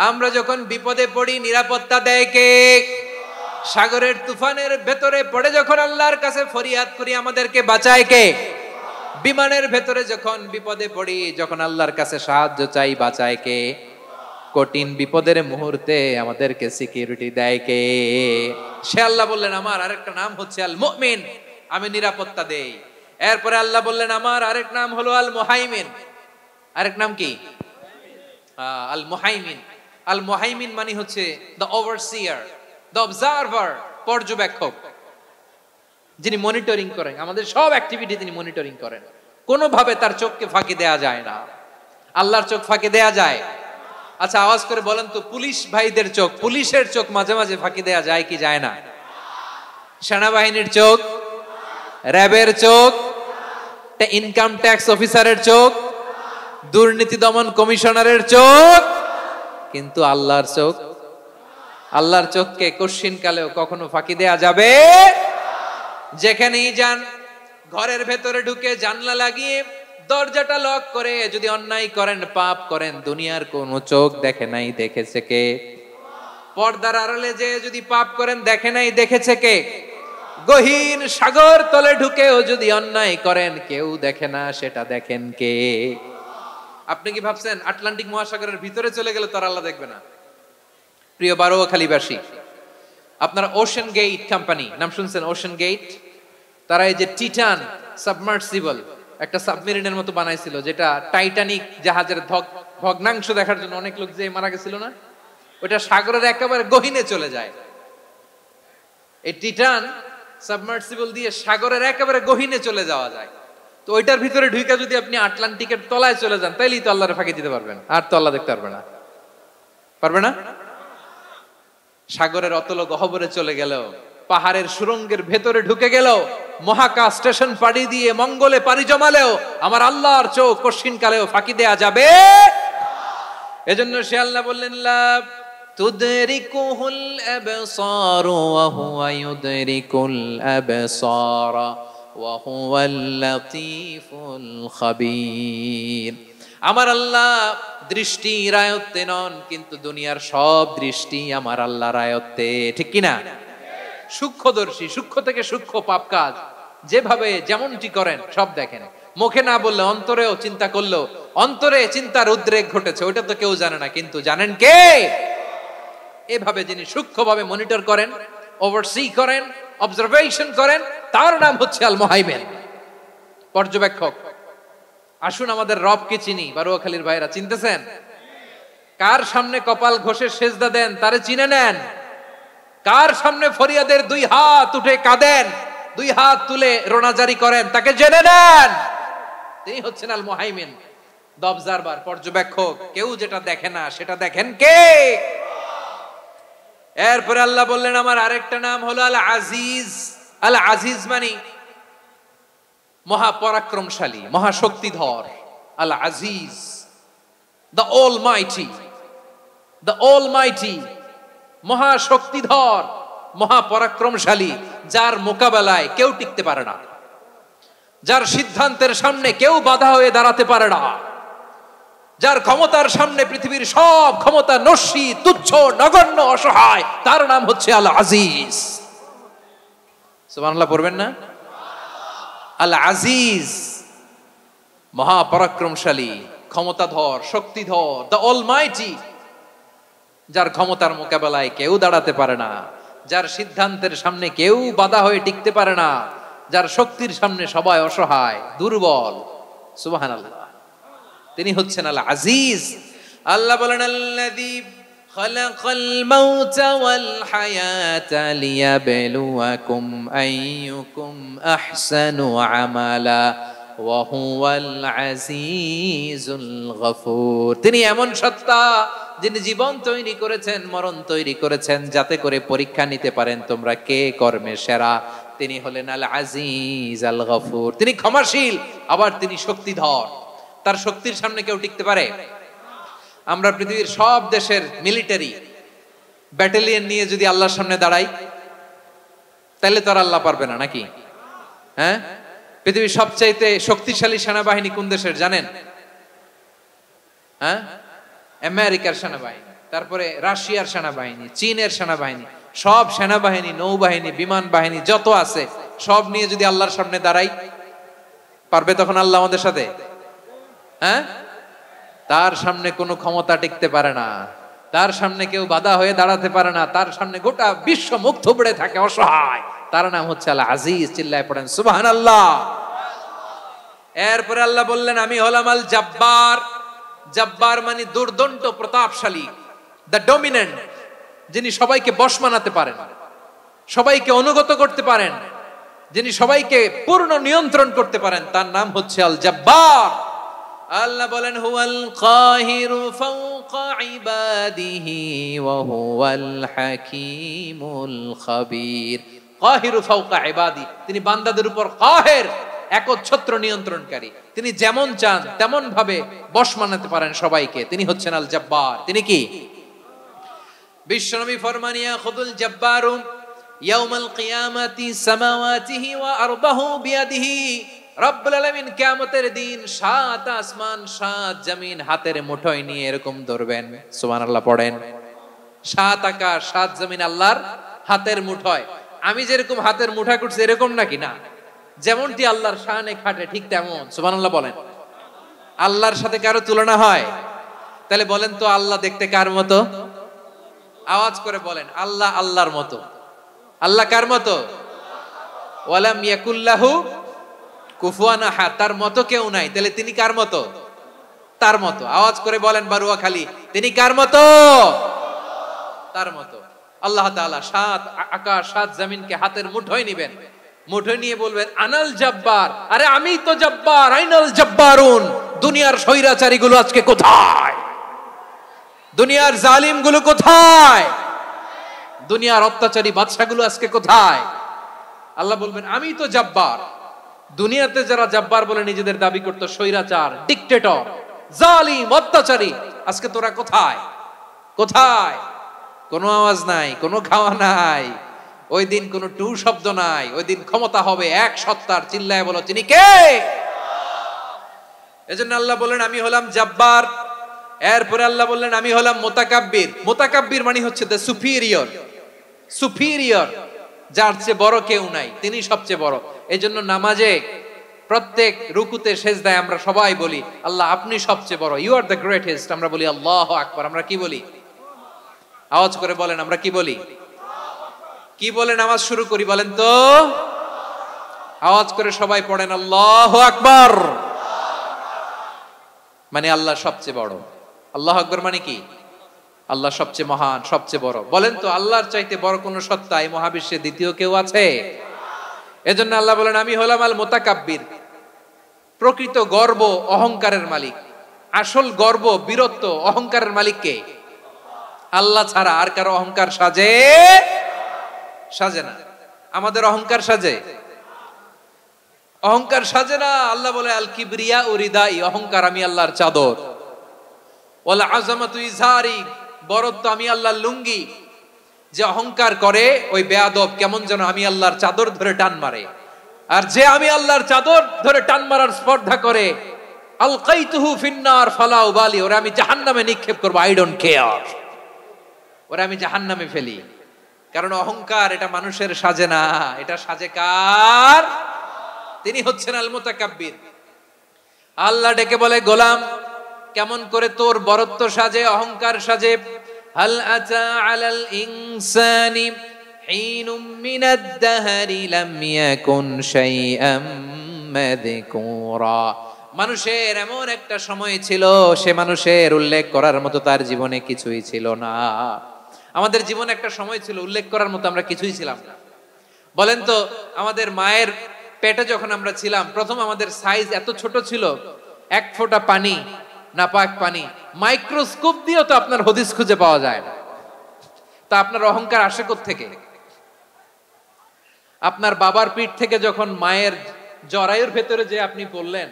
আমরা যখন বিপদে পড়ি নিরাপত্তা দেয় কে? সাগরের তুফানের ভেতরে পড়ে যখন আল্লাহর কাছে ফরিয়াদ করি আমাদেরকে বাঁচায় কে? বিমানের ভেতরে যখন বিপদে পড়ি, যখন আল্লাহর কাছে সাহায্য চাই, বাঁচায় কে? কঠিন বিপদের মুহূর্তে আমাদেরকে সিকিউরিটি দেয় কে? সে আল্লাহ বললেন আমার আরেকটা নাম হচ্ছে আল মুমিন, আমি নিরাপত্তা দেই। এরপরে আল্লাহ বললেন আমার আরেক নাম হলো আল মুহাইমিন। আরেক নাম কি? আল মুহাইমিন। আল মুহাইমিন মানে হচ্ছে দ্য ওভারসিয়ার, দ্য অবজারভার, পর্যবেক্ষক, যিনি মনিটরিং করেন আমাদের সব অ্যাক্টিভিটি, তিনি মনিটরিং করেন। কোনোভাবে তার চোখকে ফাঁকি দেয়া যায় না। আল্লাহর চোখ ফাঁকি দেয়া যায়? আচ্ছা আওয়াজ করে বলেন তো, পুলিশ ভাইদের চোখ, পুলিশের চোখ মাঝে মাঝে ফাঁকি দেয়া যায় কি যায় না? সেনাবাহিনীর চোখ, র্যাবের চোখ, ইনকাম ট্যাক্স অফিসারের চোখ, দুর্নীতি দমন কমিশনারের চোখ, কিন্তু আল্লাহর চোখ? আল্লাহর চোখকে কশিন কালেও কখনো ফাঁকি দেয়া যাবে? যেখানেই যান, ঘরের ভেতরে ঢুকে জানলা লাগিয়ে দরজাটা লক করে যদি অন্যায় করেন, পাপ করেন, দুনিয়ার কোন চোখ দেখে নাই, দেখেছে কে? পর্দার আড়ালে যে যদি পাপ করেন, দেখে নাই, দেখেছে কে? গহীন সাগর তলে ঢুকেও যদি অন্যায় করেন, কেউ দেখে না, সেটা দেখেন কে? আপনি কি ভাবছেন আটলান্টিক মহাসাগরের ভিতরে চলে গেলে তার আল্লাহ দেখবে না? প্রিয় বারোয়াখালীবাসী, আপনারা ওশেন গেট কোম্পানি নাম শুনছেন? ওশেন গেট, তারা এই যে টিটান সাবমার্সিবল একটা সাবমেরিনের মতো বানাইছিল, যেটা টাইটানিক জাহাজের ভগ্নাংশ দেখার জন্য অনেক লোক যে মারা গেছিল না, ওটা সাগরের একেবারে গহীনে চলে যায়। এই টিটান সাবমার্সিবল দিয়ে সাগরের একেবারে গহীনে চলে যাওয়া যায়। তো ওইটার ভিতরে ঢুইকা যদি আপনি আটলান্টিকের তলায় চলে যান, তাইলেই তো আল্লাহরে ফাঁকি দিতে পারবেন, আর তো আল্লাহ দেখতে পারবে না। পারবে না? সাগরের অতল গহ্বরে চলে গেল, পাহাড়ের সুরঙ্গের ভেতরে ঢুকে গেল, মহাকাশ স্টেশন পাড়ি দিয়ে মঙ্গলে পাড়ি জমালেও আমার আল্লাহর চোখ কশিন কালেও ফাঁকি দেয়া যাবে? এজন্য সে আল্লাহ বললেন লা তুদরিকুহুল আবসার ওয়া হুয়া ইউদরিকুল আবসার ওয়া হুয়াল লাতীফুল খাবীর। আমার আল্লাহ দৃষ্টির আয়ত্তে নন, কিন্তু দুনিয়ার সব দৃষ্টি আমার আল্লাহর আয়ত্তে, ঠিক কিনা? সূক্ষ্মদর্শী, সূক্ষ্ম থেকে সূক্ষ্ম পাপ কাজ যেভাবে যেমনটি করেন সব দেখেন। মুখে না বললে অন্তরেও চিন্তা করলেও অন্তরে চিন্তার উদ্রেক ঘটেছে, ওইটা তো কেউ জানে না, কিন্তু জানেন কে? এভাবে যিনি সূক্ষ্মভাবে মনিটর করেন, ওভারসি করেন, অবজারভেশন করেন, তার নাম হচ্ছে আল মুহাইমিন, পর্যবেক্ষক। আসুন আমাদের রবকে চিনি। বারোয়াখালীর ভাইরা চিনতেছেন? কার সামনে কপাল ঘষে সেজদা দেন তারে চিনে নেন। কার সামনে ফরিয়াদের দুই হাত উঠে কাঁদেন, দুই হাত তুলে রোনাজারি করেন, তাকে জেনে নেন। তিনি হচ্ছেন আল মুহাইমিন, দ্য অবজারভার, পর্যবেক্ষক। কেউ যেটা দেখে না সেটা দেখেন কে? এরপরে আল্লাহ বললেন আমার আরেকটা নাম হলো আল আজিজ। আল আজিজ মানে মহাপরাক্রমশালী, মহাশক্তিধর। আল আজিজ, দ্য অলমাইটি, দ্য অলমাইটি, মহাশক্তিধর, মহাপরাক্রমশালী, যার মোকাবেলায় কেউ টিকতে পারে না, যার সিদ্ধান্তের সামনে কেউ বাধা হয়ে দাঁড়াতে পারে না, যার ক্ষমতার সামনে পৃথিবীর সব ক্ষমতা নস্যি, তুচ্ছ, নগণ্য, অসহায়, তার নাম হচ্ছে আল আজিজ। সুবহানাল্লাহ পড়বেন না? আল আজিজ, মহাপরাক্রমশালী, ক্ষমতাধর, শক্তিধর, দ্য অলমাইটি, যার ক্ষমতার মোকাবেলায় কেউ দাঁড়াতে পারে না, যার সিদ্ধান্তের সামনে কেউ বাধা হয়ে টিকতে পারে না, যার শক্তির সামনে সবাই অসহায়, দুর্বল। সুবহানাল্লাহ, তিনি হচ্ছেন আল আজিজ। আল্লাহ বলেন আল্লাযী খালাকাল মাউতা ওয়াল হায়াতা লিয়াবলুয়াকুম আইয়ুকুম আহসানু আমালা ওয়া হুয়াল আজিজুল গফুর। তিনি এমন সত্তা যিনি জীবন তৈরি করেছেন, মরণ তৈরি করেছেন, যাতে করে পরীক্ষা নিতে পারেন তোমরা কে কর্মে সেরা। তিনি হলেন আল আজিজ আল গফুর। তিনি ক্ষমাশীল, আবার তিনি শক্তিধর। তার শক্তির সামনে কেউ টিকতে পারে? আমরা পৃথিবীর সব দেশের মিলিটারি ব্যাটালিয়ন নিয়ে যদি আল্লাহর সামনে দাঁড়াই, তাহলে তো আর আল্লাহ পারবে না নাকি? হ্যাঁ, পৃথিবীর সবচাইতে শক্তিশালী সেনাবাহিনী কোন দেশের জানেন? হ্যাঁ, আমেরিকার সেনাবাহিনী, তারপরে রাশিয়ার সেনাবাহিনী, চীনের সেনাবাহিনী, সব সেনাবাহিনী, নৌবাহিনী, বিমান বাহিনী যত আছে সব নিয়ে যদি আল্লাহর সামনে দাঁড়াই, পারবে তখন আল্লাহ আমাদের সাথে? হ্যাঁ, তার সামনে কোনো ক্ষমতা টিকতে পারে না, তার সামনে কেউ বাধা হয়ে দাঁড়াতে পারে না, তার সামনে গোটা বিশ্ব মুখ থুবড়ে থাকে অসহায়। তার নাম হচ্ছে আল আজিজ। চিল্লায় পড়েন সুবহানাল্লাহ। এরপরে আল্লাহ বললেন আমি হলাম আল জব্বার। জব্বার মানে দুর্দন্ত, প্রতাপশালী, দ্য ডমিনেন্ট, যিনি সবাইকে বশ মানাতে পারেন, সবাইকে অনুগত করতে পারেন, যিনি সবাইকে পূর্ণ নিয়ন্ত্রণ করতে পারেন, তার নাম হচ্ছে আল জব্বার। আল্লাহ বলেন হুয়াল কাহিরু ফাওকা ইবাদিহি ওয়া হুয়াল হাকীমুল খাবীর। কাহিরু ফাওকা ইবাদি, তিনি বান্দাদের উপর কাহের, একচ্ছত্র নিয়ন্ত্রণকারী। তিনি যেমন চান তেমন ভাবে বশ মানাতে পারেন সবাইকে। তিনি হচ্ছেন আল জব্বার। তিনি কি? বিশ্বনবী ফরমান ইয়াখুদুল জব্বারু ইয়াউমাল কিয়ামাতি সামাওয়াতিহি ওয়া আরদাহু বিয়াদিহি। রব্বুল আলামিন কিয়ামতের দিন 7 আসমান 7 জমিন হাতের মুঠোয় নিয়ে এরকম ধরবেন। সুবহানাল্লাহ পড়েন। 7 আকাশ 7 জমিন আল্লাহর হাতের মুঠোয়। আমি যেরকম হাতের মুঠা করছি এরকম নাকি? না, যেমনটি আল্লাহর শানে খাটে ঠিক তেমন। সুবহানাল্লাহ বলেন। আল্লাহর সাথে কারো তুলনা হয়? তাহলে বলেন তো আল্লাহ দেখতে কার মতো? আওয়াজ করে বলেন আল্লাহ আল্লাহর মতো। আল্লাহ কার মতো? ওয়ালাম ইয়াকুল্লাহু কুফুয়ান আহাদ, তার মতো কেউ নাই। তাহলে তিনি কার মতো? তার মতো। আওয়াজ করে বলেন বারুয়াখালী, তিনি কার মতো? তার মতো। আল্লাহ তাআলা 7 আকাশ 7 জমিনকে হাতের মুঠোয় নিবেন, মুঠোয় নিয়ে বলবেন আনাল জব্বার। আরে আমি তো জব্বার, আইনাল জব্বারুন। দুনিয়ার স্বৈরাচারী গুলো আজকে কোথায়? দুনিয়ার জালিম গুলো কোথায়? দুনিয়ার অত্যাচারী বাদশাগুলো আজকে কোথায়? আল্লাহ বলবেন আমি তো জব্বার। দুনিয়াতে যারা জব্বার বলে নিজেদের দাবি করতো, স্বৈরাচার, ডিক্টেটর, জালিম, অত্যাচারী, আজকে তোরা কোথায়? কোথায়? কোনো আওয়াজ নাই, কোনো খাওয়া নাই, ওই দিন কোনো টু শব্দ নাই। ওই দিন ক্ষমতা হবে এক সত্তার। চিল্লায় বলো তিনি কে? এজন্য আল্লাহ বললেন আমি হলাম জব্বার। এরপরে আল্লাহ বললেন আমি হলাম মুতাকাব্বির। মুতাকাব্বির মানে হচ্ছে দ্য সুপিরিয়র। সুপিরিয়র, যার চেয়ে বড় কেউ নাই, তিনি সবচেয়ে বড়। এজন্য নামাজে প্রত্যেক রুকুতে সেজদায় আমরা সবাই বলি আল্লাহ আপনি সবচেয়ে বড়, ইউ আর দ্য গ্রেটেস্ট। আমরা বলি আল্লাহু আকবার। আমরা কি বলি? আওয়াজ করে বলেন আমরা কি বলি? কি বলে নামাজ শুরু করি বলেন তো? আওয়াজ করে সবাই পড়েন আল্লাহু আকবার। মানে আল্লাহ সবচেয়ে বড়। আল্লাহু আকবার মানে কি? আল্লাহ সবচেয়ে মহান, সবচেয়ে বড়। বলেন তো আল্লাহর চাইতে বড় কোন সত্তা এই মহাবিশ্বে দ্বিতীয় কেউ আছে? এজন্য আল্লাহ বলেন আমি হলাম আল মুতাকাব্বির। প্রকৃত গর্ব অহংকারের মালিক। আসল গর্ব, বীরত্ব, অহংকারের মালিক কে? আল্লাহ ছাড়া আর কারো অহংকার সাজে? সাজে না। আমাদের অহংকার সাজে? অহংকার সাজে না। আল্লাহ বলে আল কিবরিয়া উরিদাই, অহংকার আমি আল্লাহর চাদর। ওয়াল আযামাতু ইজারি, বড়ত্ব আমি আল্লাহর লুঙ্গি। যে অহংকার করে ওই বেয়াদব কেমন যেন আমি আল্লাহর চাদর ধরে টান মারে, আর যে আমি আল্লাহর চাদর ধরে টান মারার স্পর্ধা করে আলকাইতুহু ফিন্নার ফালা উবালি, ওরা আমি জাহান্নামে নিক্ষেপ করব, আই ডোন্ট কেয়ার, ওরা আমি জাহান্নামে ফেলি। কারণ অহংকার এটা মানুষের সাজে না, এটা সাজে কার? তিনি হচ্ছেন আল মুতাকাব্বির। আল্লাহ ডেকে বলে, গোলাম কেমন করে তোর বরত্ব সাজে, অহংকার সাজে? হাল আতা আলাল ইনসানি হিনুম মিনাদ দাহরি লাম ইয়াকুন শাইআম মাযকুরা। মানুষের এমন একটা সময় ছিল, সে মানুষের উল্লেখ করার মতো তার জীবনে কিছুই ছিল না। আমাদের জীবনে একটা সময় ছিল উল্লেখ করার মতো আমরা কিছুই ছিলাম না। বলেন তো, আমাদের মায়ের পেটে যখন আমরা ছিলাম, প্রথম আমাদের সাইজ এত ছোট ছিল, এক ফোঁটা পানি, নাপাক পানি, মাইক্রোস্কোপ দিয়েও তো আপনার হদিস খুঁজে পাওয়া যায় না। তা আপনার অহংকার আসে কোত্থেকে? আপনার বাবার পিঠ থেকে যখন মায়ের জরায়ুর ভেতরে যে আপনি বললেন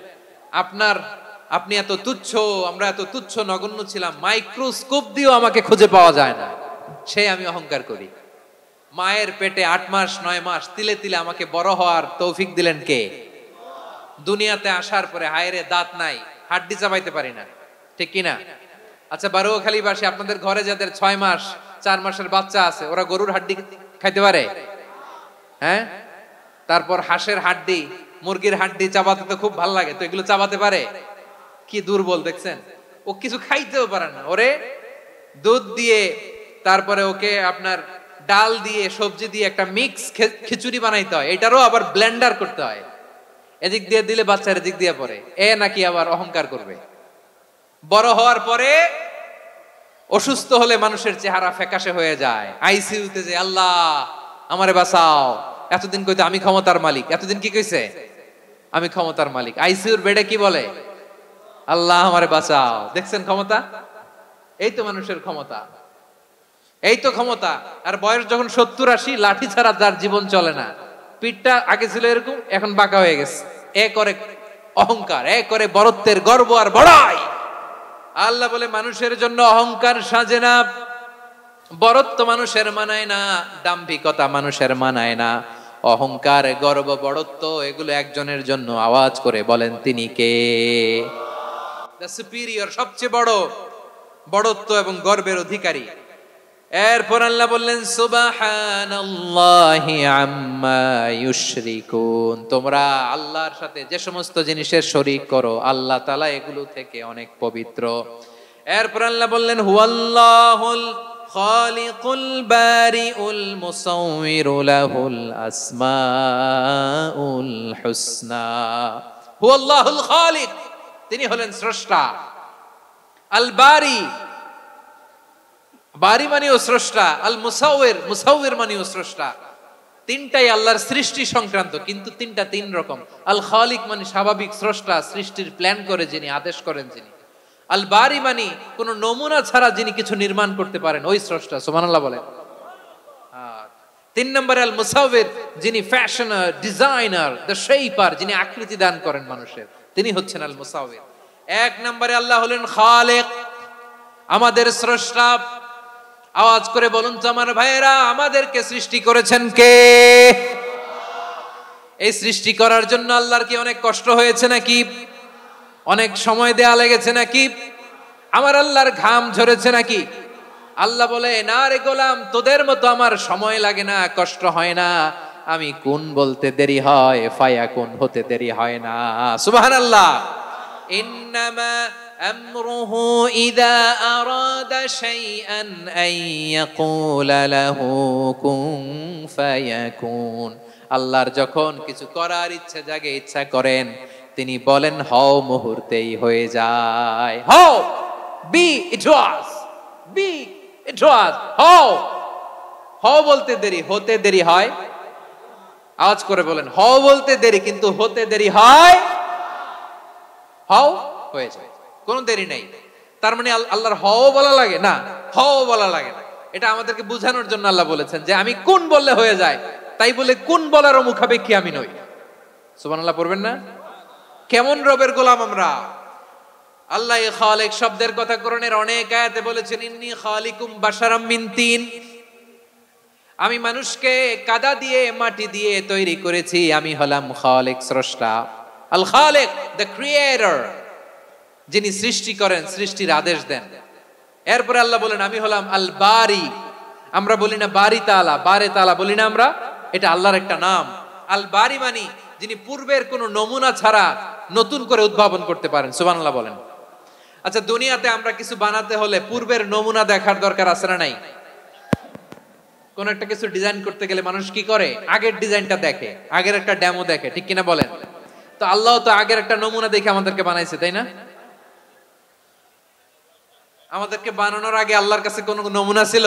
আপনি এত তুচ্ছ, আমরা এত তুচ্ছ নগণ্য ছিলাম, মাইক্রোস্কোপ দিয়েও আমাকে খুঁজে পাওয়া যায় না, সে আমি অহংকার করি। মায়ের পেটে 8 মাস 9 মাস তিলে তিলে আমাকে বড় হওয়ার তৌফিক দিলেন কে? দুনিয়াতে আসার পরে হায়রে দাঁত নাই, হাড্ডি চাবাইতে পারি না, ঠিক কিনা? আচ্ছা, বারোখালীবাসী আপনাদের ঘরে যাদের 6 মাস 4 মাসের বাচ্চা আছে, ওরা গরুর হাড্ডি খাইতে পারে? হ্যাঁ। তারপর হাঁসের হাড্ডি, মুরগির হাড্ডি চাবাতে তো খুব ভালো লাগে, তো এগুলো চাবাতে পারে? কি দুর্বল দেখছেন, ও কিছু খাইতেও পারে না। ওরে দুধ দিয়ে, তারপরে ওকে আপনার ডাল দিয়ে, সবজি দিয়ে একটা মিক্স খিচুড়ি বানাইতে হয়, এটারও আবার ব্লেন্ডার করতে হয়। এদিক দিয়ে দিলে বাচ্চার এদিক দিয়ে পড়ে, এ নাকি আবার অহংকার করবে। বড় হওয়ার পরে অসুস্থ হলে মানুষের চেহারা ফ্যাকাশে হয়ে যায়, আইসিইউতে যে আল্লাহ আমারে বাঁচাও, এতদিন কইতে আমি ক্ষমতার মালিক, এতদিন কি কইছে? আমি ক্ষমতার মালিক। আইসিইউর বেডে কি বলে? আল্লাহ আমারে বাঁচাও। দেখছেন ক্ষমতা? এই তো মানুষের ক্ষমতা, এই তো ক্ষমতা। আর বয়স যখন 70-80, লাঠি ছাড়া তার জীবন চলে না। পিঠটা আগে ছিল এরকম, এখন বাঁকা হয়ে গেছে। এ করে অহংকার, এ করে বরত্বের গর্ব আর বড়াই। আল্লাহ বলে মানুষের জন্য অহংকার সাজে না, বরত্ব মানুষের মানায় না, দাম্ভিকতা মানুষের মানায় না। অহংকার, গর্ব, বড়ত্ব এগুলো একজনের জন্য। আওয়াজ করে বলেন তিনি কে? দ্য সুপিরিয়র, সবচেয়ে বড় বড়ত্ব এবং গর্বের অধিকারী। এরপর আল্লাহ বললেন সুবহানাল্লাহি আম্মা ইউশরিকুন। তোমরা আল্লাহর সাথে যে সমস্ত জিনিসের শরীক করো, আল্লাহ তাআলা এগুলো থেকে অনেক পবিত্র। এরপর আল্লাহ বললেন হুয়াল্লাহুল খালিকুল বারিউল মুসাউবিরু লাহুল আসমাউল হুসনা। হুয়াল্লাহুল খালিক, তিনি হলেন স্রষ্টা। আল বারি, বারি মানেও স্রষ্টা। আল মুসাউবির, মুসাউবির মানেও স্রষ্টা। তিনটাই আল্লাহর সৃষ্টি সংক্রান্ত, কিন্তু তিনটা তিন রকম। আল খালিক মানে স্বাভাবিক স্রষ্টা, সৃষ্টির প্ল্যান করে যিনি, আদেশ করেন যিনি। আল বারি মানে কোন নমুনা ছাড়া যিনি কিছু নির্মাণ করতে পারেন, ওই স্রষ্টা। সুবহানাল্লাহ বলেন। আর 3 নম্বরে আল মুসাউবির, যিনি ফ্যাশনার, ডিজাইনার, দ্য শেপার, যিনি আকৃতি দান করেন মানুষের, তিনি হচ্ছেন আল মুসাউবির। 1 নম্বরে আল্লাহ হলেন খালিক, আমাদের স্রষ্টা। আওয়াজ করে বলুন তো আমার ভাইয়েরা, আমাদেরকে সৃষ্টি করেছেন কে? এই সৃষ্টি করার জন্য আল্লাহর কি অনেক কষ্ট হয়েছে নাকি? অনেক সময় দেয়া লেগেছে নাকি? আমার আল্লাহর ঘাম ঝরেছে নাকি? আল্লাহ বলে, না রে গোলাম, তোদের মতো আমার সময় লাগে না, কষ্ট হয় না। আমি কোন বলতে দেরি হয়, ফায়াকুন হতে দেরি হয় না। সুবহানাল্লাহ। ইন্নামা আমরুহু ইযা আরাদা শাইআন আন ইয়াকুলা লাহু কুন ফায়াকুন। আল্লাহর যখন কিছু করার ইচ্ছা জাগে, ইচ্ছা করেন, তিনি বলেন হও, মুহূর্তেই হয়ে যায়। হও, বি ইট ওয়াজ, বি ইট ওয়াজ। হও, হও বলতে দেরি, হতে দেরি হয়। আওয়াজ করে বলেন, হও বলতে দেরি, কিন্তু হতে দেরি হয়। হও, হয়ে যায়, কোনো দেরি নেই। তার মানে আল্লাহর হও বলা লাগে না, হও বলা লাগে না। এটা আমাদেরকে বোঝানোর জন্য আল্লাহ বলেছেন যে আমি কোন বললে হয়ে যায়, তাই বলে কোন বলার মুখাপেক্ষী আমি নই। সুবহানাল্লাহ পড়বেন না? কেমন রবের গোলাম আমরা। আল্লাহ খালিক শব্দের কথা কোরআনের অনেক আয়াতে বলেছেন, ইন্নী খালিকুম বাশারাম মিন তিন। আমি মানুষকে কাদা দিয়ে মাটি দিয়ে তৈরি করেছি, আমি হলাম খালিক, স্রষ্টা। আল খালিক, দ্য ক্রিয়েটর, যিনি সৃষ্টি করেন, সৃষ্টির আদেশ দেন। এরপরে আল্লাহ বলেন আমি হলাম আল বারি। আমরা বলি না বারি তাআলা, বারে তাআলা বলি না আমরা, এটা আল্লাহর একটা নাম। আল বারি মানে যিনি পূর্বের কোন নমুনা ছাড়া নতুন করে উদ্ভাবন করতে পারেন। সুবহানাল্লাহ বলেন। আচ্ছা, দুনিয়াতে আমরা কিছু বানাতে হলে পূর্বের নমুনা দেখার দরকার আছে না নাই? কোন একটা কিছু ডিজাইন করতে গেলে মানুষ কি করে? আগের ডিজাইনটা দেখে, আগের একটা ডেমো দেখে, ঠিক কিনা বলেন? তো আল্লাহ তো আগের একটা নমুনা দেখে আমাদেরকে বানাইছে, তাই না? আমাদেরকে বানানোর আগে আল্লাহর কাছে কোনো নমুনা ছিল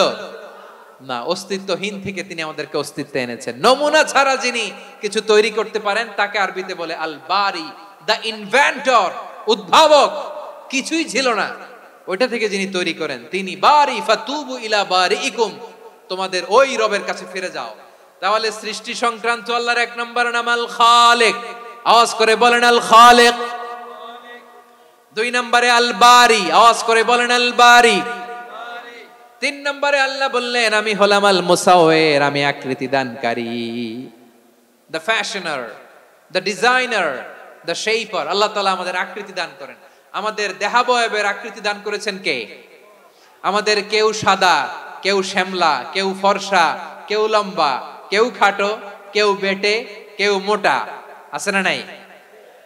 না, অস্তিত্বহীন থেকে তিনি আমাদেরকে অস্তিত্বে এনেছেন। নমুনা ছাড়া যিনি কিছু তৈরি করতে পারেন তাকে আরবিতে বলে আল বারি, দ্য ইনভেন্টর, উদ্ভাবক। কিছুই ছিল না, ওইটা থেকে যিনি তৈরি করেন তিনি বারি। ফাতুবু ইলা বারিইকুম, তোমাদের ওই রবের কাছে ফিরে যাও। তাহলে সৃষ্টি সংক্রান্ত আল্লাহর এক নম্বর নাম আল খালিক। আওয়াজ করে বলেন আল খালিক। দুই নম্বরে আল বারি, আওয়াজ করে বলেন আল বারি। তিন নম্বরে আল্লাহ বললেন আমি হলাম আল মুসাওয়ির, আমি আকৃতি দানকারী, the fashioner, the designer, the shaper. Allah তাআলা আমাদের আকৃতি দান করেন। আমাদের দেহাবয়বের আকৃতি দান করেছেন কে? আমাদের কেউ সাদা, কেউ শ্যামলা, কেউ ফর্সা, কেউ লম্বা, কেউ খাটো, কেউ বেটে, কেউ মোটা, আছে না নাই?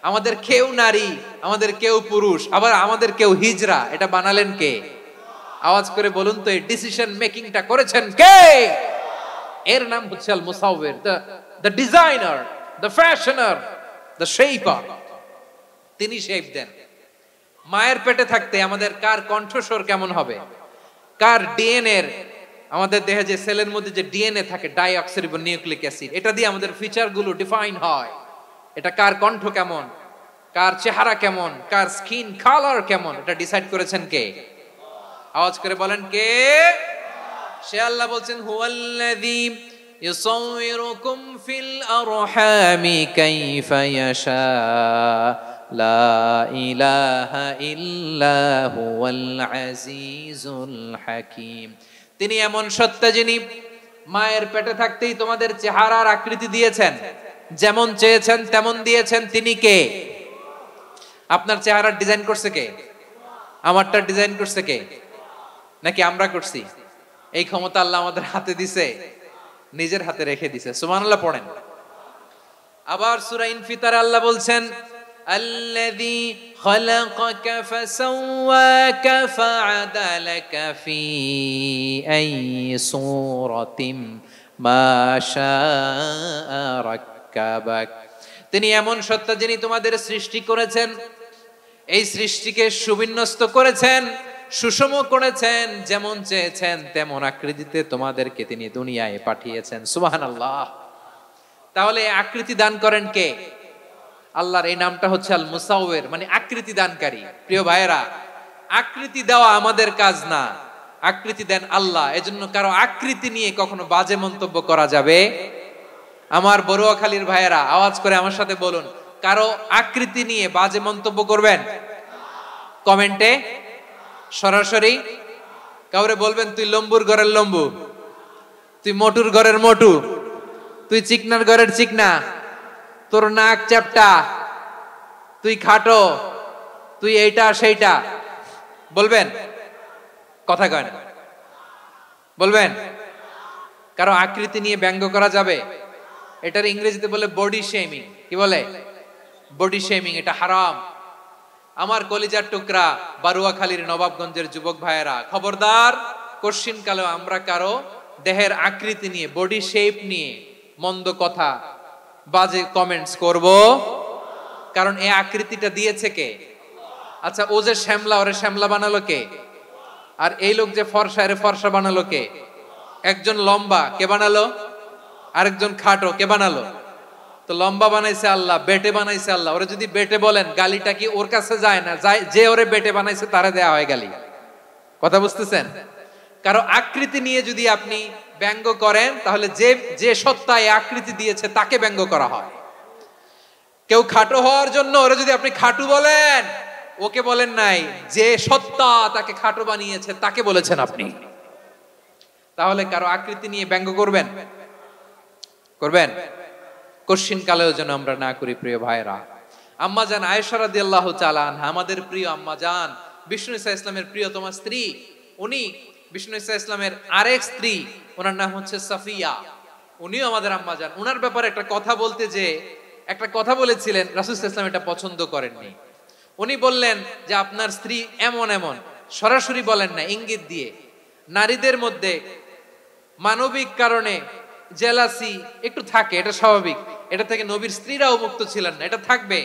আমাদের কেউ নারী, আমাদের কেউ পুরুষ, আবার আমাদের কেউ হিজড়া। এটা বানালেন কে? আওয়াজ করে বলুন তো, এই ডিসিশন মেকিংটা করেছেন কে? এর নাম হচ্ছে আল মুসাওয়ির, the designer, the fashioner, the shaper. তিনি শেপ দেন। মায়ের পেটে থাকতে আমাদের কার কণ্ঠস্বর কেমন হবে, কার ডিএনএ, আমাদের দেহে যে সেলের মধ্যে যে ডিএনএ থাকে, ডাইঅক্সিরিবো নিউক্লিক অ্যাসিড, এটা দিয়ে আমাদের ফিচার গুলো ডিফাইন হয়। এটা কার কণ্ঠ কেমন, কার চেহারা কেমন, কার স্কিন কালার কেমন, এটা ডিসাইড করেছেন কে? আওয়াজ করে বলেন কে? সে আল্লাহ বলছেন হুয়াল্লাযী ইউসাউয়িরুকুম ফিল আরহামি কাইফা ইয়াশা লা ইলাহা ইল্লা হুয়াল আজিজুল হাকীম। তিনি এমন সত্তা যিনি মায়ের পেটে থাকতেই তোমাদের চেহারার আকৃতি দিয়েছেন, যেমন চেয়েছেন তেমন দিয়েছেন। তিনি কে? আপনার চেহারার ডিজাইন করছে কে? আমারটা ডিজাইন করছে কে? নাকি আমরা করছি? এই ক্ষমতা আল্লাহ আমাদের হাতে দিছে, নিজের হাতে রেখে দিছে। সুবহানাল্লাহ পড়েন। আবার সূরা ইনফিতার আল্লাহ বলছেন আল্লাযী খালাকাকা ফাসাওয়াকা ফাআদালাকা ফি আইয়ি সূরাতিন মা শাআ রাক্কাবাক। তিনি এমন সত্তা যিনি তোমাদের সৃষ্টি করেছেন, এই সৃষ্টিকে সুবিন্যস্ত করেছেন, সুষম করেছেন, যেমন চেয়েছেন তেমন আকৃতিতে তোমাদেরকে তিনি দুনিয়ায় পাঠিয়েছেন। সুবহানাল্লাহ। তাহলে আকৃতি দান করেন কে? আল্লাহর এই নামটা হচ্ছে আল মুসাওয়ির, মানে আকৃতি দানকারী। প্রিয় ভাইয়েরা, আকৃতি দেওয়া আমাদের কাজ না, আকৃতি দেন আল্লাহ। এজন্য কারো আকৃতি নিয়ে কখনো বাজে মন্তব্য করা যাবে। আমার বড়ুয়াখালীর ভাইয়েরা আওয়াজ করে আমার সাথে বলুন, কারো আকৃতি নিয়ে বাজে মন্তব্য করবেন? কমেন্টে সরাসরি কাউরে বলবেন তুই লম্বুর ঘরের লম্বু, তুই মোটুর ঘরের মোটু, তুই চিকনার ঘরের চিকনা, তোর নাক চ্যাপটা, তুই খাটো, তুই এইটা সেইটা বলবেন? কথা কয় না, বলবেন? কারো আকৃতি নিয়ে ব্যঙ্গ করা যাবে? এটার ইংরেজিতে বলে বডি শেমিং। কি বলে? Body shaming. এটা হারাম। আমার কলিজার টুকরা বারুয়াখালীর নবাবগঞ্জের যুবক ভাইয়েরা, খবরদার, কোশ্চিন কালেও আমরা কারো দেহের আকৃতি নিয়ে, বডি শেপ নিয়ে মন্দ কথা, বাজে কমেন্টস করব। কারণ এই আকৃতিটা দিয়েছে কে? আচ্ছা, ও যে শ্যামলা, ওরে শ্যামলা বানালো কে? আর এই লোক যে ফর্সা, এরে ফর্সা বানালো কে? একজন লম্বা, কে বানালো? আরেকজন খাটো, কে বানালো? তো লম্বা বানাইছে আল্লাহ, বেটে বানাইছে আল্লাহ। ওরে যদি বেটে বলেন, গালিটা কি ওর কাছে যায় না? যায়। যে ওরে বেটে বানাইছে তারে দেয়া হয় গালি। কথা বুঝতেছেন? কারো আকৃতি নিয়ে যদি আপনি ব্যঙ্গ করেন, তাহলে যে যে সত্তা এই আকৃতি দিয়েছে তাকে ব্যঙ্গ করা হয়। কেউ খাটো হওয়ার জন্য ওরে যদি আপনি খাটু বলেন, ওকে বলেন নাই, যে সত্তা তাকে খাটো বানিয়েছে তাকে বলেছেন আপনি। তাহলে কারো আকৃতি নিয়ে ব্যঙ্গ করবেন? করবেন? কোশ্চিন কালেও যেন আমরা না করি প্রিয় ভাইরা। আম্মা জান আয়েশা রাদিয়াল্লাহু তাআলা আনহা, আমাদের প্রিয় আম্মা জান, বিষ্ণু ইসা ইসলামের প্রিয়তমা স্ত্রী, উনি বিষ্ণু ইসা ইসলামের আরেক স্ত্রী, ওনার নাম হচ্ছে সাফিয়া, উনিও আমাদের আম্মা জান। ওনার ব্যাপারে একটা কথা বলতে যে একটা কথা বলেছিলেন, রাসূল সাল্লাল্লাহু আলাইহি ওয়াসাল্লাম এটা পছন্দ করেননি। উনি বললেন যে আপনার স্ত্রী এমন এমন, সরাসরি বলেন না, ইঙ্গিত দিয়ে। নারীদের মধ্যে মানবিক কারণে জেলাসি একটু থাকে, এটা স্বাভাবিক, এটা থেকে নবীর স্ত্রীরাও মুক্ত ছিলেন না, এটা থাকবে।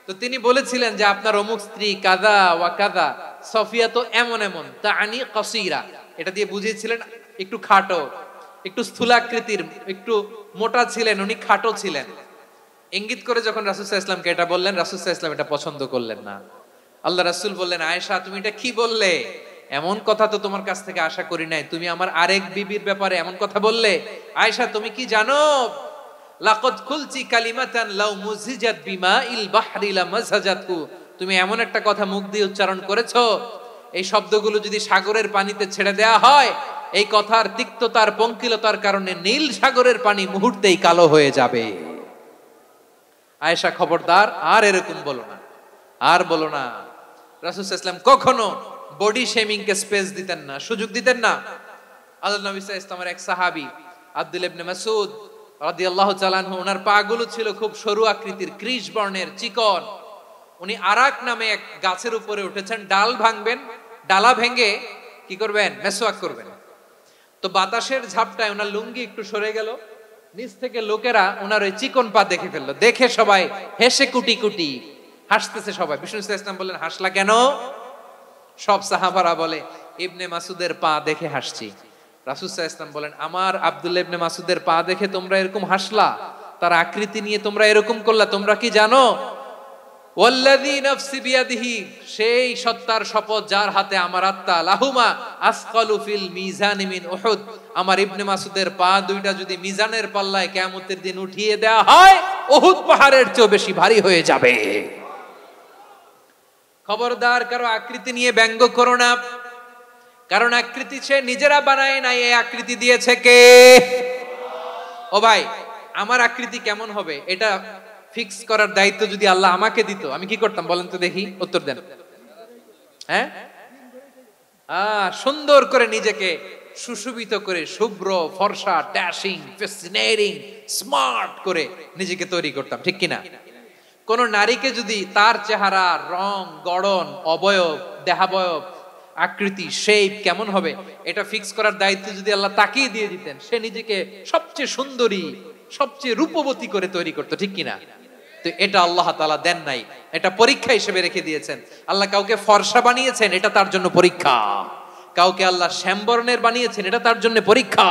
তো তিনি বলেছিলেন যে আপনার অমুক স্ত্রী কাদা ওয়া কাদা, সফিয়া তো এমন এমন, তা আনি কাসীরা, এটা দিয়ে বুঝিয়েছিলেন একটু খাটো, একটু স্থূলাকৃতির, একটু মোটা ছিলেন, উনি খাটো ছিলেন। ইঙ্গিত করে যখন রাসূল সাল্লাল্লাহু আলাইহি ওয়াসাল্লামকে এটা বললেন, রাসূল সাল্লাল্লাহু আলাইহি ওয়াসাল্লাম এটা পছন্দ করলেন না। আল্লাহ রাসূল বললেন, আয়েশা তুমি এটা কি বললে? এমন কথা তো তোমার কাছ থেকে আশা করি নাই, তুমি আমার আরেক বিবির ব্যাপারে এমন কথা বললে। আয়েশা তুমি কি জানো, লাকাদ কুলতি কালিমাতান লাউ মুজিজাত বিমাইল বাহরি লামাজাজাতহু, তুমি এমন একটা কথা মুখ দিয়ে উচ্চারণ করেছো, এই শব্দগুলো যদি সাগরের পানিতে ছেড়ে দেয়া হয়, এই কথার তিক্ততার পঙ্কিলতার কারণে নীল সাগরের পানি মুহূর্তেই কালো হয়ে যাবে। আয়েশা খবরদার, আর এরকম বলো না, আর বলো না। রাসূল সাল্লাল্লাহু আলাইহি ওয়াসাল্লাম কখনো বডি শেমিং কে স্পেস দিতেন না, সুযোগ দিতেন না। আল্লাহ নবী সাল্লাল্লাহু আলাইহি ওয়াসাল্লামের এক সাহাবী আব্দুল্লাহ ইবনে মাসউদ রাদিয়াল্লাহু তাআলা আনহু, ওনার পাগুলো ছিল খুব সরু আকৃতির, কৃষ বর্ণের, চিকন। উনি আরাক নামে এক গাছের উপরে উঠেছেন, ডাল ভাঙবেন, ডালা ভেঙে কি করবেন, মেসওয়াক করবেন। তো বাতাসের ঝাপটায় ওনার লুঙ্গি একটু সরে গেল, নিচ থেকে লোকেরা ওনার ওই চিকন পা দেখে ফেললো, দেখে সবাই হেসে কুটি কুটি হাসতেছে সবাই। বিষ্ণু ইসলাম ইসলাম বললেন, হাসলা কেন? সব সাহাবারা বলে, ইবনে মাসুদের পা দেখে হাসছি। রাসূল সাল্লাল্লাহু আলাইহি ওয়াসাল্লাম বলেন, আমার আব্দুল্লাহ ইবনে মাসুদের পা দেখে তোমরা এরকম হাসলা, তার আকৃতি নিয়ে তোমরা এরকম করলা, তোমরা কি জানো? ওয়াল্লাযী নাফসি বিয়াদিহি, সেই সত্তার শপথ যার হাতে আমার আত্মা, লাহুমা আসকালু ফিল মিজানি মিন উহুদ, আমার ইবনে মাসুদের পা দুইটা যদি মিজানের পাল্লায় কিয়ামতের দিন উঠিয়ে দেয়া হয়, উহুদ পাহাড়ের চেয়ে বেশি ভারী হয়ে যাবে। খবরদার কারো আকৃতি নিয়ে ব্যঙ্গ করো না, কারণ আকৃতি সে নিজেরা বানায় নাই, এই আকৃতি দিয়েছে কে? ও ভাই, আমার আকৃতি কেমন হবে এটা ফিক্স করার দায়িত্ব যদি আল্লাহ আমাকে দিত, আমি কি করতাম বলেন তো দেখি, উত্তর দেন। হ্যাঁ, সুন্দর করে নিজেকে সুশোভিত করে, শুভ্র ফর্সা, ড্যাশিং, ফ্যাসিনেটিং, স্মার্ট করে নিজেকে তৈরি করতাম, ঠিক কিনা? কোন নারীকে যদি তার চেহারা, রং, গড়ন, অবয়ব, দেহাবয়ব, আকৃতি, শেপ কেমন হবে এটা ফিক্স করার দায়িত্ব যদি আল্লাহ তাকেই দিয়ে দিতেন, সে নিজেকে সবচেয়ে সুন্দরী, সবচেয়ে রূপবতী করে তৈরি করতো, ঠিক কিনা? তো এটা আল্লাহ তাআলা দেন নাই, এটা পরীক্ষা হিসেবে রেখে দিয়েছেন। আল্লাহ কাউকে ফর্সা বানিয়েছেন, এটা তার জন্য পরীক্ষা। কাউকে আল্লাহ শ্যামবর্ণের বানিয়েছেন, এটা তার জন্য পরীক্ষা।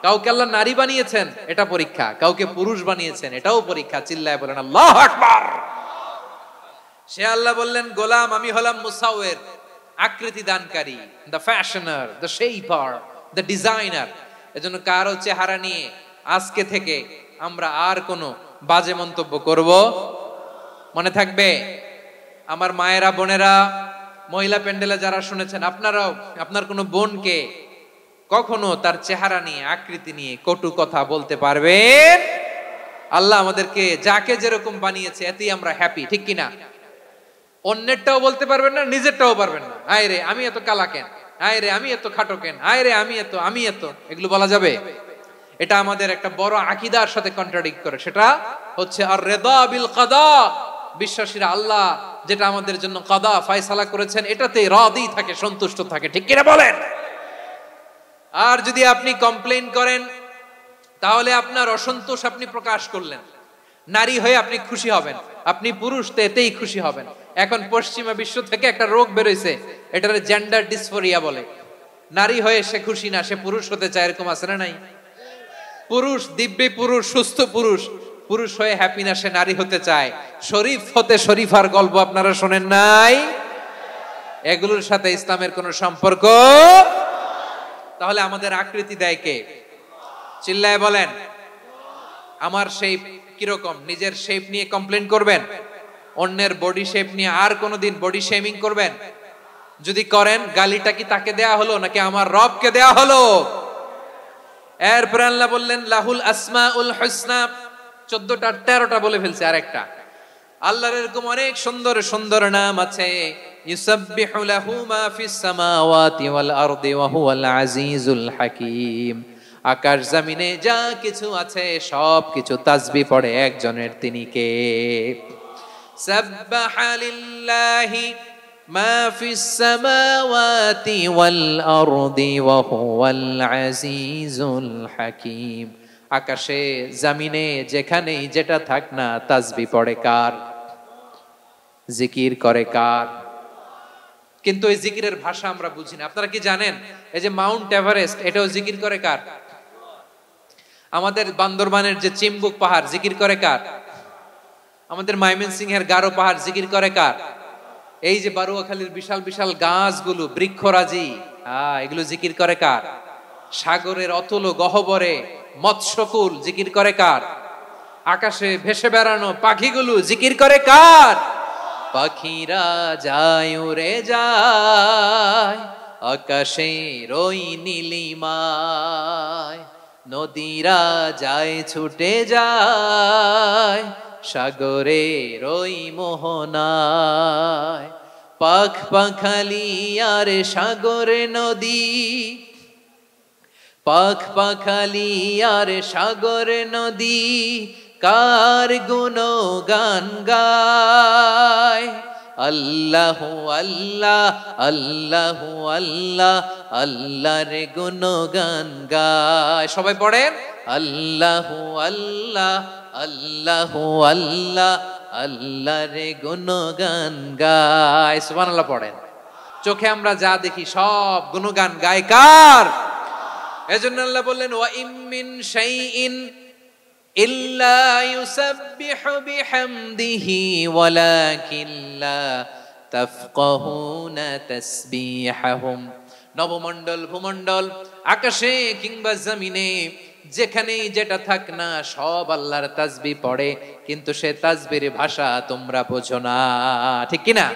কাউকে আল্লাহ নারী বানিয়েছেন, এটা পরীক্ষা। কাউকে পুরুষ বানিয়েছেন, এটাও পরীক্ষা। চিল্লায় বলেন আল্লাহু আকবার। সে আল্লাহ বললেন, গোলাম আমি হলাম মুসাওয়ির, আকৃতি দানকারী, the fashioner, the shaper, the designer. এজন্য কারো চেহারা নিয়ে আজকে থেকে আমরা আর কোনো বাজে মন্তব্য করব মনে থাকবে। আমার মায়েরা, বোনেরা, মহিলা প্যান্ডেলে যারা শুনেছেন, আপনারাও আপনার কোনো বোনকে কখনো তার চেহারা নিয়ে, আকৃতি নিয়ে কটু কথা বলতে পারবেন? আল্লাহ আমাদেরকে যাকে যেরকম বানিয়েছে এতেই আমরা হ্যাপি, ঠিক কিনা? অন্যেরটাও বলতে পারবেন না, নিজেরটাও পারবেন না। আয় রে আমি এত কালা কেন, আয় রে আমি এত খাটো কেন, আয় রে আমি এত, এগুলো বলা যাবে? এটা আমাদের একটা বড় আকীদার সাথে কন্ট্রাডিক্ট করে। সেটা হচ্ছে আর রিদা বিল কাদা, বিশ্বাসীরা আল্লাহ যেটা আমাদের জন্য কাদা ফয়সালা করেছেন এটাতে রাদি থাকে, সন্তুষ্ট থাকে, ঠিক কিনা বলেন? আর যদি আপনি কমপ্লেইন করেন তাহলে আপনার অসন্তোষ আপনি প্রকাশ করলেন। নারী হয়ে আপনি খুশি হবেন, আপনি পুরুষ তো এতেই খুশি হবেন। এখন পশ্চিমা বিশ্ব থেকে একটা রোগ বেরোইছে, এটারে জেন্ডার ডিসফোরিয়া বলে। নারী হয়ে সে খুশি না, সে পুরুষ হতে চায়, এরকম আছে না নাই? পুরুষ, দিব্যি পুরুষ, সুস্থ পুরুষ, পুরুষ হয়ে হ্যাপি না, সে নারী হতে চায়। শরীফ হতে শরীফার গল্প আপনারা শোনেন নাই? এগুলোর সাথে ইসলামের কোনো সম্পর্ক? তাহলে আমাদের আকৃতি দেয় কে? চিল্লায় বলেন। আমার শেপ কিরকম, নিজের শেপ নিয়ে কমপ্লেন করবেন? অন্যের বডি শেপ নিয়ে আর কোনোদিন বডি শেমিং করবেন? যদি করেন, গালিটা কি তাকে দেয়া হলো নাকি আমার রবকে দেয়া হলো? এরপর আল্লাহ বললেন লাহুল আসমাউল হুসনা, 14টা 13টা বলে ফেলছে আরেকটা। আল্লাহর এরকম অনেক সুন্দর সুন্দর নাম আছে। ইউসাব্বিহু লাহু মা ফিস সামাওয়াতি ওয়াল আরদি ওয়া হুয়াল আজিজুল হাকীম। আকাশ জমিনে যা কিছু আছে সব কিছু তাসবিহ পড়ে একজনের, তিনি কে? সাব্বাহা লিল্লাহি মা ফিস সামাওয়াতি ওয়াল আরদি ওয়া হুয়াল আজিজুল হাকীম। আকাশে জমিনে যেখানেই যেটা থাক না তাসবিহ পড়ে কার? জিকির করে কার? কিন্তু এই জিকিরের ভাষা আমরা বুঝি না। আপনারা কি জানেন এই যে মাউন্ট এভারেস্ট, এটাও জিকির করে কার? আমাদের বান্দরবানের যে চিম্বুক পাহাড় জিকির করে কার? আমাদের ময়মনসিংহের গারো পাহাড় জিকির করে কার? এই যে বারুয়াখালীর বিশাল বিশাল গাছগুলো, বৃক্ষরাজি, এগুলো জিকির করে কার? সাগরের অতল গহ্বরে মৎস্যকুল জিকির করে কার? আকাশে ভেসে বেড়ানো পাখিগুলো জিকির করে কার? পাখিরা যায় উড়ে যায় আকাশে রই নীলিমায়, নদীরা যায় ছুটে যায় সাগরে রই মোহনায়। পাখ পাখালি আর সাগরে নদী, পাখ পাখালি আর সাগরে নদী কার গুণগান গায়। আল্লাহু আল্লাহ আল্লাহু আল্লাহ আল্লাহর গুণগান গায়। সবাই পড়েন আল্লাহু আল্লাহ আল্লাহু আল্লাহ আল্লাহর গুণগান গায়। সুবহানাল্লাহ পড়েন। চোখে আমরা যা দেখি সব গুণগান গায় কার? এজন্য আল্লাহ বললেন ওয়া ইম মিন শাইইন ইল্লা ইউসাব্বিহু বিহামদিহি ওয়ালাকিন লা তাফকাহুনা তাসবিহাহুম। নবমণ্ডল ভূমণ্ডল আকাশে কিংবা জমিনে যেখানেই যেটা থাক না সব আল্লাহর তাসবিহ পড়ে, কিন্তু সে তাসবিহের ভাষা তোমরা বোঝো না, ঠিক কি না?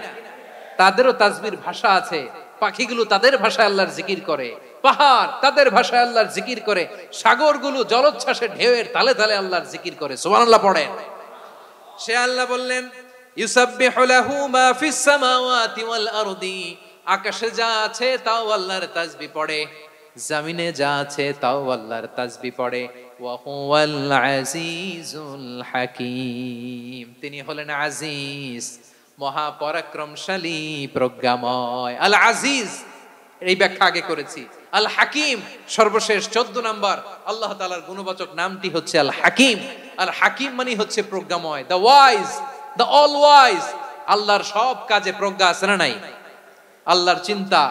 তাদেরও তাসবিহের ভাষা আছে। পাখিগুলো তাদের ভাষায় আল্লাহর জিকির করে, পাহাড় তাদের ভাষায় আল্লাহর জিকির করে, সাগরগুলো জলোচ্ছ্বাসে ঢেউয়ের তালে তালে আল্লাহর জিকির করে। সুবহানাল্লাহ পড়েন। সে আল্লাহ বললেন ইউসাব্বিহু লাহু মা ফিস সামাওয়াতি ওয়াল আরদি, আকাশে যা আছে তাও আল্লাহর তাসবিহ পড়ে, জমিনে যা আছে তাও আল্লাহর তাসবিহ পড়ে। ওয়া হুয়াল আজিজুল হাকীম, তিনি হলেন আজিজ, মহাপরাক্রমশালী, প্রজ্ঞাময়। আল আজিজ এই ব্যাখ্যা আগে করেছি। আল হাকিম সর্বশেষ 14 নাম্বার আল্লাহ তাআলার গুণবাচক নামটি হচ্ছে আল হাকিম। আল হাকিম মানে হচ্ছে প্রজ্ঞাময়, the wise, the all wise. আল্লাহর সব কাজে প্রজ্ঞা আছে না নাই? আল্লাহর চিন্তা,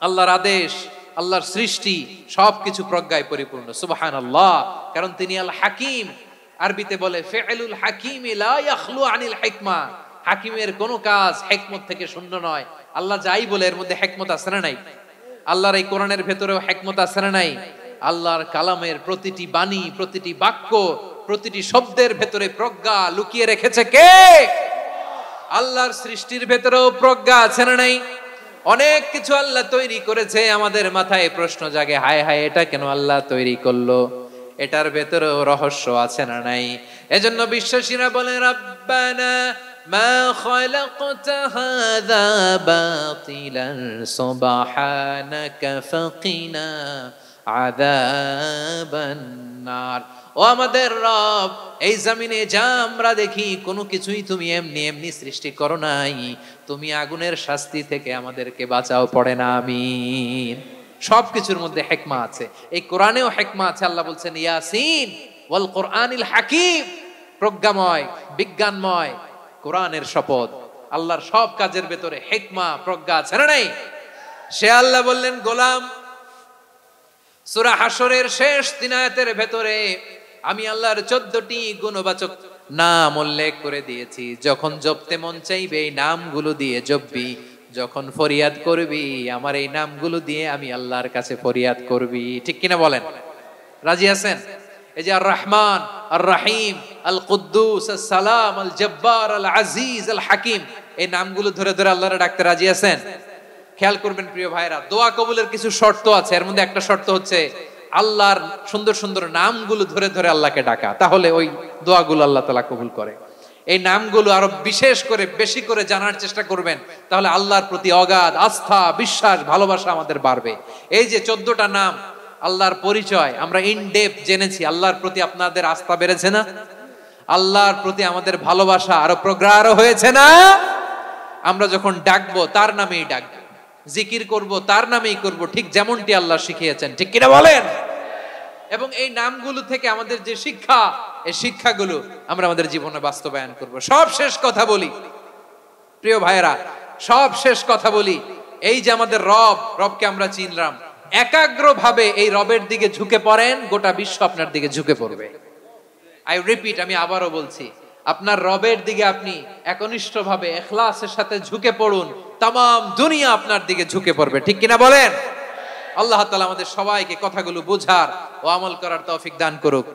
আল্লাহর আদেশ, আল্লাহর সৃষ্টি সবকিছু প্রজ্ঞায় পরিপূর্ণ। সুবহানাল্লাহ, কারণ তিনি আল হাকিম। আরবিতে বলে ফিআলুল হাকিম লা ইয়াখলু আনিল হিকমা, হাকিমের কোন কাজ হিকমত থেকে শূন্য নয়। আল্লাহ যাই বলে এর মধ্যে হিকমত আছে না নাই? আল্লাহর এই কোরআনের ভেতরেও হিকমত আছে না নাই? আল্লাহর কালামের প্রতিটি বাণী, প্রতিটি বাক্য, প্রতিটি শব্দের ভেতরে প্রজ্ঞা লুকিয়ে রেখেছে কে? আল্লাহর সৃষ্টির ভেতরেও প্রজ্ঞা আছে না নাই? অনেক কিছু আল্লাহ তৈরি করেছে, আমাদের মাথায় প্রশ্ন জাগে, হায় হায় এটা কেন আল্লাহ তৈরি করলো? এটার ভেতরেও রহস্য আছে না নাই? এজন্য বিশ্বাসীরা বলে রব্বানা মা খালাকতা হাযা বাতিলান সুবহানাকা ফাকিনা আযাবান নার। ও আমাদের রব, এই জমিনে যা আমরা দেখি কোনো কিছুই তুমি এমনি এমনি সৃষ্টি করো নাই, তুমি আগুনের শাস্তি থেকে আমাদেরকে বাঁচাও, পড়ে না আমিন। সবকিছুর মধ্যে হিকমা আছে, এই কোরআনেও হিকমা আছে। আল্লাহ বলছেন ইয়াসিন ওয়াল কোরআনিল হাকিম, প্রজ্ঞাময়, বিজ্ঞানময় কোরআনের শপথ। আল্লাহর সব কাজের ভেতরে হিকমা, প্রজ্ঞা আছে না নাই? সে আল্লাহ বললেন গোলাম, সূরা হাশরের শেষ 3 আয়াতের ভেতরে আমি আল্লাহর 14টি গুণবাচক নাম উল্লেখ করে দিয়েছি। যখন জপতে মন চাইবে এই নামগুলো দিয়ে জপবি, যখন ফরিয়াদ করবি আমার এই নামগুলো দিয়ে আমি আল্লাহর কাছে ফরিয়াদ করবি, ঠিক কিনা বলেন? রাজি আছেন? এই যে আর রহমান, আর রাহিম, আল কুদ্দুস, আস সালাম, আল জব্বার, আল আজিজ, আল হাকিম, এই নামগুলো ধরে ধরে আল্লাহরে ডাকতে রাজি আছেন? খেয়াল করবেন প্রিয় ভাইরা, দোয়া কবুলের কিছু শর্ত আছে। এর মধ্যে একটা শর্ত হচ্ছে আল্লাহর সুন্দর সুন্দর নামগুলো ধরে ধরে আল্লাহকে ডাকা, তাহলে ওই দোয়াগুলো আল্লাহ তাআলা কবুল করে। এই নামগুলো আরো বিশেষ করে বেশি করে জানার চেষ্টা করবেন, তাহলে আল্লাহর প্রতি অগাধ আস্থা, বিশ্বাস, ভালোবাসা আমাদের বাড়বে। এই যে 14টা নাম আল্লাহর পরিচয় আমরা ইন ডেপথ জেনেছি, আল্লাহর প্রতি আপনাদের আস্থা বেড়েছে না? আল্লাহর প্রতি আমাদের ভালোবাসা আরো প্রগাঢ় হয়েছে না? আমরা যখন ডাকবো তার নামেই ডাকবো, জিকির করব তার নামেই করব, ঠিক যেমনটি আল্লাহ শিখিয়েছেন, ঠিক কিনা বলেন? এবং এই নামগুলো থেকে আমাদের যে শিক্ষা, এই শিক্ষাগুলো আমরা আমাদের জীবনে বাস্তবায়ন করব। সব শেষ কথা বলি প্রিয় ভাইয়েরা, সব শেষ কথা বলি, এই যে আমাদের রবকে আমরা চিনলাম, একাগ্রভাবে এই রবের দিকে ঝুঁকে পড়েন, গোটা বিশ্ব আপনার দিকে ঝুঁকে পড়বে। আই রিপিট, আমি আবারও বলছি, আপনার রবের দিকে আপনি একনিষ্ঠভাবে ইখলাসের সাথে ঝুঁকে পড়ুন, তাম দুনিয়া আপনার দিকে ঝুঁকে পড়বে, ঠিক কিনা বলেন? আল্লাহ তাআলা আমাদের সবাইকে কথাগুলো বোঝার ও আমল করার তৌফিক দান করুক।